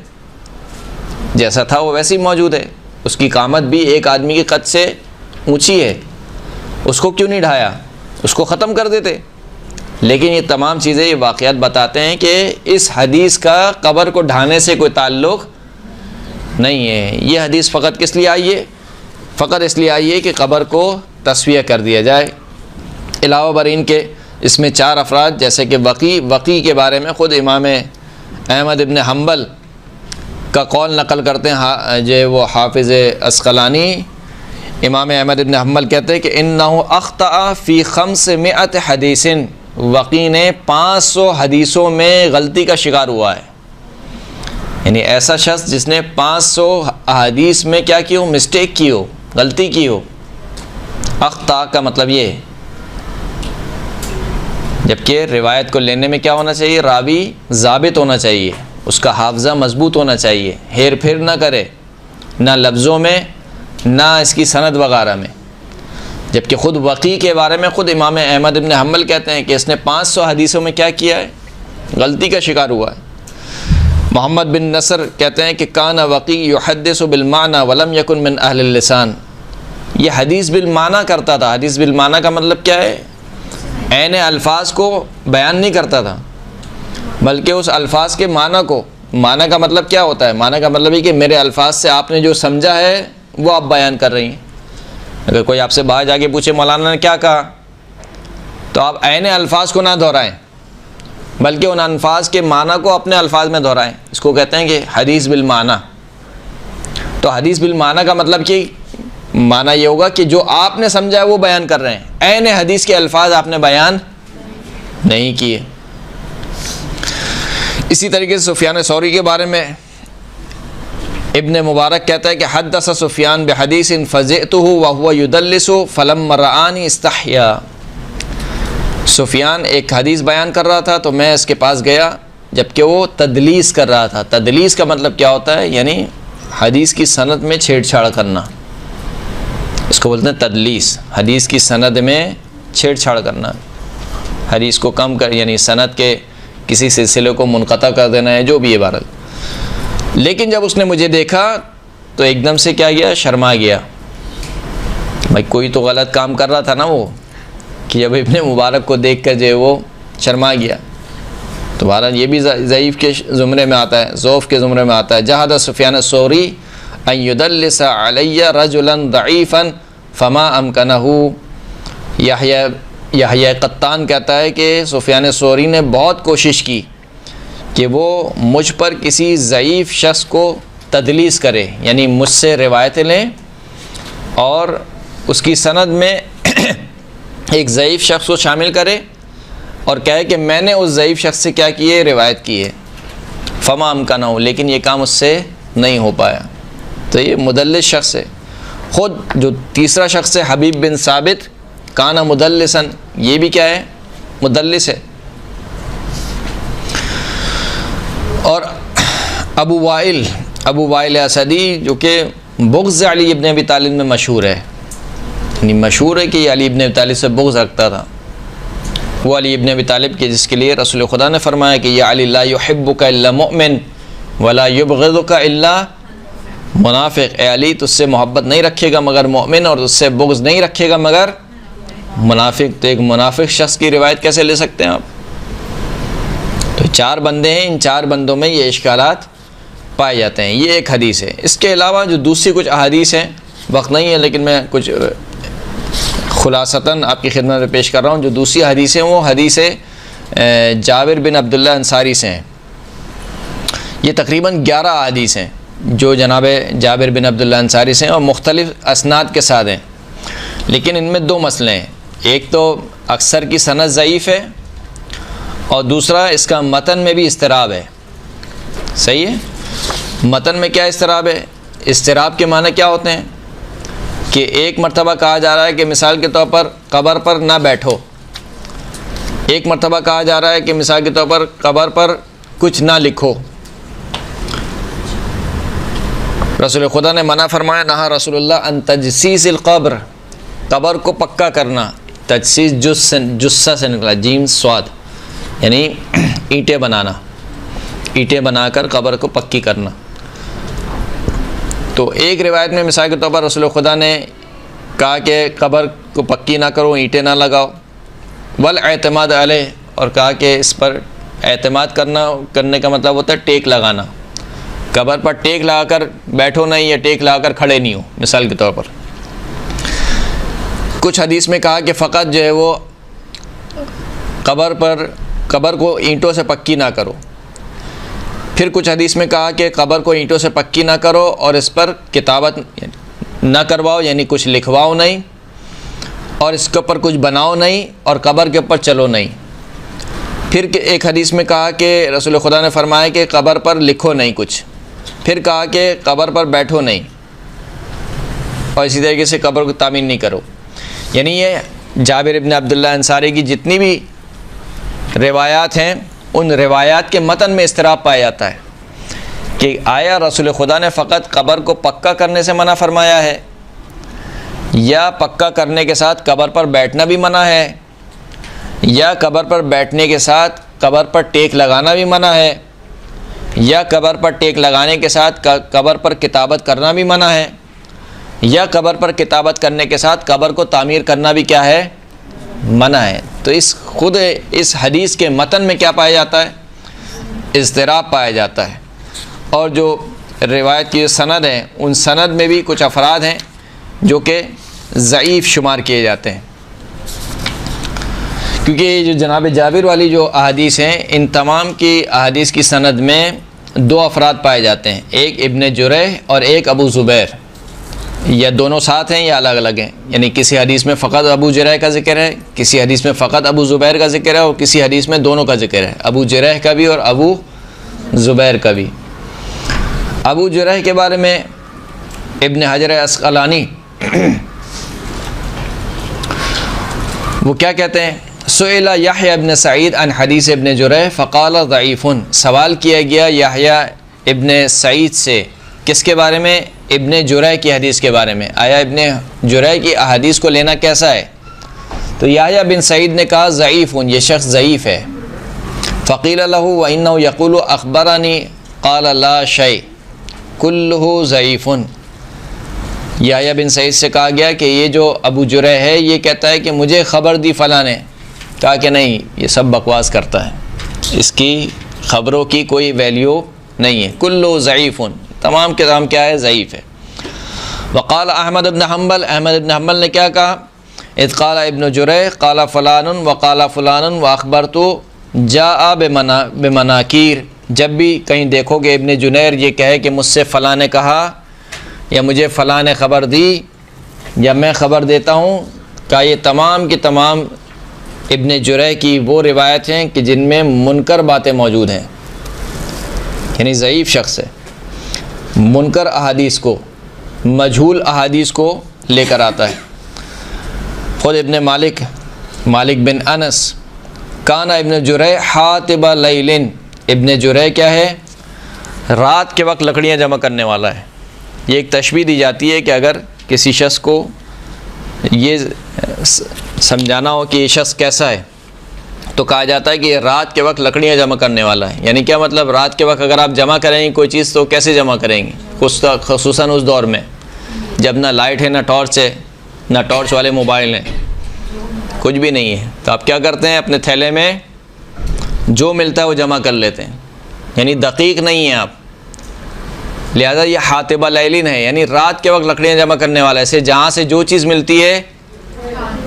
جیسا تھا وہ ویسے ہی موجود ہے، اس کی قامت بھی ایک آدمی کے قد سے اونچی ہے، اس کو کیوں نہیں ڈھایا؟ اس کو ختم کر دیتے۔ لیکن یہ تمام چیزیں، یہ واقعات بتاتے ہیں کہ اس حدیث کا قبر کو ڈھانے سے کوئی تعلق نہیں ہے۔ یہ حدیث فقط کس لیے آئی ہے؟ فقط اس لیے آئی ہے کہ قبر کو تسویہ کر دیا جائے۔ علاوہ بر ان کے اس میں 4 افراد جیسے کہ وقی کے بارے میں خود امام احمد ابن حنبل کا قول نقل کرتے ہیں، جو وہ حافظ عسقلانی امام احمد ابن حنبل کہتے ہیں کہ انہو اخطأ فی 500 حدیث، وقی نے 500 حدیثوں میں غلطی کا شکار ہوا ہے۔ یعنی ایسا شخص جس نے 500 احادیث میں کیا کی ہو؟ مسٹیک کی ہو، غلطی کی ہو۔ اخطاء کا مطلب یہ ہے، جبکہ روایت کو لینے میں کیا ہونا چاہیے؟ راوی ضابط ہونا چاہیے، اس کا حافظہ مضبوط ہونا چاہیے، ہیر پھیر نہ کرے، نہ لفظوں میں نہ اس کی سند وغیرہ میں۔ جبکہ خود وقی کے بارے میں خود امام احمد ابن حنبل کہتے ہیں کہ اس نے 500 حدیثوں میں کیا کیا ہے؟ غلطی کا شکار ہوا ہے۔ محمد بن نصر کہتے ہیں کہ کان وقی یحدث بالمعنی ولم یکن من اہل اللسان، یہ حدیث بالمعنی کرتا تھا۔ حدیث بالمعنی کا مطلب کیا ہے؟ عین الفاظ کو بیان نہیں کرتا تھا، بلکہ اس الفاظ کے معنی کو، معنی کا مطلب کیا ہوتا ہے؟ معنی کا مطلب ہے کہ میرے الفاظ سے آپ نے جو سمجھا ہے وہ آپ بیان کر رہی ہیں۔ اگر کوئی آپ سے باہر جا کے پوچھے مولانا نے کیا کہا، تو آپ عین الفاظ کو نہ دہرائیں، بلکہ ان الفاظ کے معنی کو اپنے الفاظ میں دہرائیں۔ اس کو کہتے ہیں کہ حدیث بالمعنی۔ تو حدیث بالمعنی کا مطلب کہ معنی یہ ہوگا کہ جو آپ نے سمجھا ہے وہ بیان کر رہے ہیں، عین حدیث کے الفاظ آپ نے بیان نہیں کیے۔ اسی طریقے سے سفیان ثوری کے بارے میں ابن مبارک کہتا ہے کہ حدث سفیان بحدیث فزعته وهو يدلس فلما رآني استحیا، سفیان ایک حدیث بیان کر رہا تھا تو میں اس کے پاس گیا جبکہ وہ تدلیس کر رہا تھا۔ تدلیس کا مطلب کیا ہوتا ہے؟ یعنی حدیث کی سند میں چھیڑ چھاڑ کرنا، اس کو بولتے ہیں تدلیس۔ حدیث کی سند میں چھیڑ چھاڑ کرنا، حدیث کو کم کر، یعنی سند کے کسی سلسلے کو منقطع کر دینا ہے، جو بھی عبارت۔ لیکن جب اس نے مجھے دیکھا تو ایک دم سے کیا گیا؟ شرما گیا۔ بھائی کوئی تو غلط کام کر رہا تھا نا وہ، کہ جب ابن مبارک کو دیکھ کر جو وہ شرما گیا۔ تو بہرحال یہ بھی ضعیف کے زمرے میں آتا ہے، ضعف کے زمرے میں آتا ہے۔ جہد سفیان الثوری ان یدلس علی رجلا ضعیفا فما امکنہ، یحییٰ قطان کہتا ہے کہ سفیان ثوری نے بہت کوشش کی کہ وہ مجھ پر کسی ضعیف شخص کو تدلیس کرے، یعنی مجھ سے روایتیں لیں اور اس کی سند میں ایک ضعیف شخص کو شامل کرے اور کہے کہ میں نے اس ضعیف شخص سے کیا کی ہے؟ روایت کی ہے۔ فما امکنہ، لیکن یہ کام اس سے نہیں ہو پایا۔ تو یہ مدلس شخص ہے۔ خود جو تیسرا شخص ہے حبیب بن ثابت، کانا مدلسن، یہ بھی کیا ہے؟ مدلس ہے۔ اور ابو وائل اسدی جو کہ بغض علی ابن ابی طالب میں مشہور ہے، یعنی مشہور ہے کہ یہ علی ابن ابی طالب سے بغض رکھتا تھا۔ وہ علی ابن ابی طالب کے جس کے لیے رسول خدا نے فرمایا کہ یا علی لا یحبک الا مؤمن، ولا یبغضک الا منافق، اے علی تجھ سے محبت نہیں رکھے گا مگر مومن، اور تجھ سے بغض نہیں رکھے گا مگر منافق۔ تو ایک منافق شخص کی روایت کیسے لے سکتے ہیں آپ؟ تو 4 بندے ہیں، ان 4 بندوں میں یہ اشکالات پائے جاتے ہیں۔ یہ ایک حدیث ہے۔ اس کے علاوہ جو دوسری کچھ احادیث ہیں، وقت نہیں ہے لیکن میں کچھ خلاصتاً آپ کی خدمت میں پیش کر رہا ہوں۔ جو دوسری حدیث ہیں وہ حدیث جابر بن عبداللہ انصاری سے ہیں۔ یہ تقریباً 11 احادیث ہیں جو جناب جابر بن عبداللہ انصاری سے ہیں، اور مختلف اسناد کے ساتھ ہیں، لیکن ان میں 2 مسئلے ہیں۔ ایک تو اکثر کی سند ضعیف ہے، اور دوسرا اس کا متن میں بھی اضطراب ہے۔ صحیح ہے؟ متن میں کیا اضطراب ہے؟ اضطراب کے معنی کیا ہوتے ہیں؟ کہ ایک مرتبہ کہا جا رہا ہے کہ مثال کے طور پر قبر پر نہ بیٹھو، ایک مرتبہ کہا جا رہا ہے کہ مثال کے طور پر قبر پر کچھ نہ لکھو۔ رسول خدا نے منع فرمایا، نہا رسول اللہ ان تجسیس القبر، قبر کو پکا کرنا۔ تجسیس جثہ سے نکلا، جیم صاد، یعنی اینٹیں بنانا، اینٹیں بنا کر قبر کو پکی کرنا۔ تو ایک روایت میں مثال کے طور پر رسول خدا نے کہا کہ قبر کو پکی نہ کرو، اینٹیں نہ لگاؤ، والاعتماد علیہ، اور کہا کہ اس پر اعتماد کرنے کا مطلب ہوتا ہے ٹیک لگانا۔ قبر پر ٹیک لگا کر بیٹھو نہیں، یا ٹیک لگا کر کھڑے نہیں ہو مثال کے طور پر۔ کچھ حدیث میں کہا کہ فقط جو ہے وہ قبر کو اینٹوں سے پکی نہ کرو۔ پھر کچھ حدیث میں کہا کہ قبر کو اینٹوں سے پکی نہ کرو اور اس پر کتابت نہ کرواؤ، یعنی کچھ لکھواؤ نہیں، اور اس کے اوپر کچھ بناؤ نہیں، اور قبر کے اوپر چلو نہیں۔ پھر ایک حدیث میں کہا کہ رسول خدا نے فرمایا کہ قبر پر لکھو نہیں کچھ۔ پھر کہا کہ قبر پر بیٹھو نہیں، اور اسی طریقے سے قبر کو تعمیر نہیں کرو۔ یعنی یہ جابر بن عبداللہ انصاری کی جتنی بھی روایات ہیں، ان روایات کے متن میں اضطراب پایا جاتا ہے کہ آیا رسول خدا نے فقط قبر کو پکا کرنے سے منع فرمایا ہے، یا پکا کرنے کے ساتھ قبر پر بیٹھنا بھی منع ہے، یا قبر پر بیٹھنے کے ساتھ قبر پر ٹیک لگانا بھی منع ہے، یا قبر پر ٹیک لگانے کے ساتھ قبر پر کتابت کرنا بھی منع ہے، یا قبر پر کتابت کرنے کے ساتھ قبر کو تعمیر کرنا بھی کیا ہے؟ منع ہے۔ تو خود اس حدیث کے متن میں کیا پایا جاتا ہے؟ اضطراب پایا جاتا ہے۔ اور جو روایت کی سند ہیں، ان سند میں بھی کچھ افراد ہیں جو کہ ضعیف شمار کیے جاتے ہیں، کیونکہ یہ جو جناب جابر والی جو احادیث ہیں، ان تمام کی احادیث کی سند میں 2 افراد پائے جاتے ہیں، ایک ابن جریح اور ایک ابو زبیر۔ یا دونوں ساتھ ہیں یا الگ الگ ہیں، یعنی کسی حدیث میں فقط ابو جریح کا ذکر ہے، کسی حدیث میں فقط ابو زبیر کا ذکر ہے، اور کسی حدیث میں دونوں کا ذکر ہے، ابو جریح کا بھی اور ابو زبیر کا بھی۔ ابو جریح کے بارے میں ابن حجر عسقلانی وہ کیا کہتے ہیں؟ سئل یحییٰ ابن سعید عن حدیث ابن جریح فقال ضعیف، سوال کیا گیا یحییٰ ابن سعید سے، کس کے بارے میں؟ ابن جریح کی حدیث کے بارے میں۔ آیا ابن جریح کی احادیث کو لینا کیسا ہے؟ تو یحییٰ بن سعید نے کہا ضعیف، یہ شخص ضعیف ہے۔ فقیل له وانه یقول اخبرنی قال لا شیء کلہ ضعیف۔ یحییٰ بن سعید سے کہا گیا کہ یہ جو ابو جریح ہے یہ کہتا ہے کہ مجھے خبر دی فلاں نے، کہا کہ نہیں، یہ سب بکواس کرتا ہے، اس کی خبروں کی کوئی ویلیو نہیں ہے، کلہ ضعیف، تمام کے تمام کیا ہے؟ ضعیف ہے۔ وقال احمد بن حنبل، احمد بن حنبل نے کیا کہا؟ اذ قال ابن جریح قال فلان وقال فلان واخبرت جاء بمناکیر، جب بھی کہیں دیکھو گے ابن جنیر یہ کہے کہ مجھ سے فلاں نے کہا، یا مجھے فلاں نے خبر دی، یا میں خبر دیتا ہوں، کہ یہ تمام کی تمام ابن جریح کی وہ روایت ہیں کہ جن میں منکر باتیں موجود ہیں، یعنی ضعیف شخص ہے، منکر احادیث کو، مجہول احادیث کو لے کر آتا ہے۔ خود ابن مالک بن انس، کان ابن جریح حاطب لیل، ابن جریح کیا ہے؟ رات کے وقت لکڑیاں جمع کرنے والا ہے۔ یہ ایک تشبیہ دی جاتی ہے کہ اگر کسی شخص کو یہ سمجھانا ہو کہ یہ شخص کیسا ہے، تو کہا جاتا ہے کہ یہ رات کے وقت لکڑیاں جمع کرنے والا ہے. یعنی کیا مطلب؟ رات کے وقت اگر آپ جمع کریں گے کوئی چیز تو کیسے جمع کریں گے؟ خصوصاً اس دور میں جب نہ لائٹ ہے، نہ ٹارچ ہے، نہ ٹارچ والے موبائل ہیں، کچھ بھی نہیں ہے. تو آپ کیا کرتے ہیں؟ اپنے تھیلے میں جو ملتا ہے وہ جمع کر لیتے ہیں. یعنی دقیق نہیں ہیں آپ. لہذا یہ حاطب لیلن ہے، یعنی رات کے وقت لکڑیاں جمع کرنے والا ہے. ایسے جہاں سے جو چیز ملتی ہے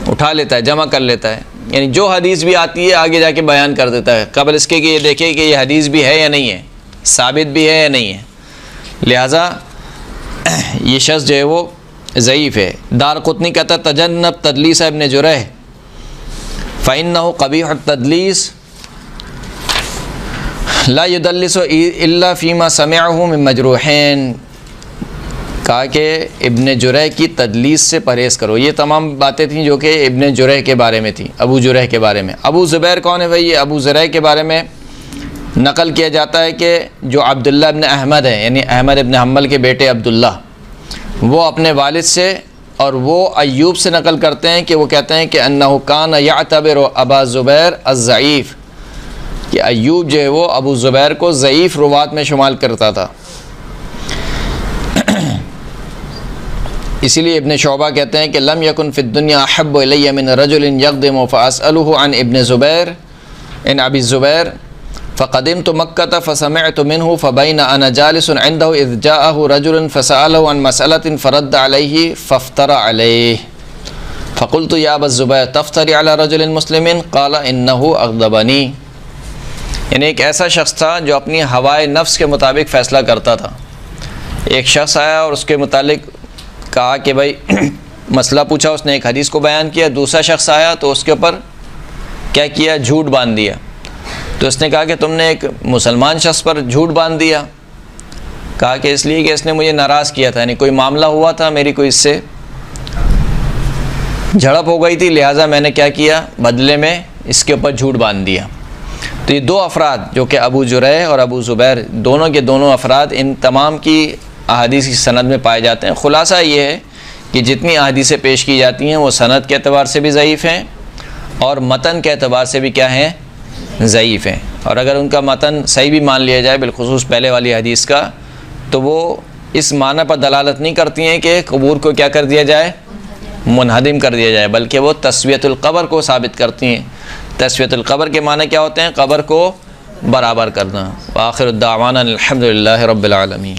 اٹھا لیتا ہے، جمع کر لیتا ہے. یعنی جو حدیث بھی آتی ہے آگے جا کے بیان کر دیتا ہے قبل اس کے کہ یہ دیکھے کہ یہ حدیث بھی ہے یا نہیں ہے، ثابت بھی ہے یا نہیں ہے. لہذا یہ شخص جو ہے وہ ضعیف ہے. دارقطنی کہتا ہے تجنب تدلیس ابن جريح فإنه قبیح التدلیس لا يدلس الا فيما سمعه من مجروحین. کہا کہ ابن جریح کی تدلیس سے پرہیز کرو. یہ تمام باتیں تھیں جو کہ ابن جریح کے بارے میں تھیں، ابو جریح کے بارے میں. ابو زبیر کون ہے بھائی؟ یہ ابو زرع کے بارے میں نقل کیا جاتا ہے کہ جو عبداللہ ابن احمد ہے، یعنی احمد ابن حنبل کے بیٹے عبداللہ، وہ اپنے والد سے اور وہ ایوب سے نقل کرتے ہیں کہ وہ کہتے ہیں کہ انہ کان یعتبر ابا زبیر الضعیف، کہ ایوب جو ہے وہ ابو زبیر کو ضعیف روات میں شمال کرتا تھا. اسی لیے ابن شعبہ کہتے ہیں کہ لم یکن فی الدنیا احب الی من رجل یقدم فاسألہ عن ابن زبیر ان ابی الزبیر فقدمت مکہ فسمعت منہ فبین انا جالس عنده اذ جاءه رجل فسألہ عن مسألة فرد علیہ فافترى علیہ فقلت یا ابا الزبیر تفتری علی رجل مسلم قال انہ اغضبنی. یعنی ایک ایسا شخص تھا جو اپنی ہوائے نفس کے مطابق فیصلہ کرتا تھا. ایک شخص آیا اور اس کے متعلق کہا کہ بھائی مسئلہ پوچھا، اس نے ایک حدیث کو بیان کیا. دوسرا شخص آیا تو اس کے اوپر کیا کیا؟ جھوٹ باندھ دیا. تو اس نے کہا کہ تم نے ایک مسلمان شخص پر جھوٹ باندھ دیا. کہا کہ اس لیے کہ اس نے مجھے ناراض کیا تھا، یعنی کوئی معاملہ ہوا تھا، میری کوئی اس سے جھڑپ ہو گئی تھی، لہٰذا میں نے کیا کیا؟ بدلے میں اس کے اوپر جھوٹ باندھ دیا. تو یہ دو افراد جو کہ ابو جریح اور ابو زبیر، دونوں کے دونوں افراد ان تمام کی احادیث کی سند میں پائے جاتے ہیں. خلاصہ یہ ہے کہ جتنی احادیثیں پیش کی جاتی ہیں وہ سند کے اعتبار سے بھی ضعیف ہیں اور متن کے اعتبار سے بھی کیا ہیں؟ ضعیف ہیں. اور اگر ان کا متن صحیح بھی مان لیا جائے، بالخصوص پہلے والی حدیث کا، تو وہ اس معنی پر دلالت نہیں کرتی ہیں کہ قبور کو کیا کر دیا جائے؟ منہدم کر دیا جائے، بلکہ وہ تسویۃ القبر کو ثابت کرتی ہیں. تسویۃ القبر کے معنی کیا ہوتے ہیں؟ قبر کو برابر کرنا. وآخر الدعوانا الحمد للہ رب العالمین.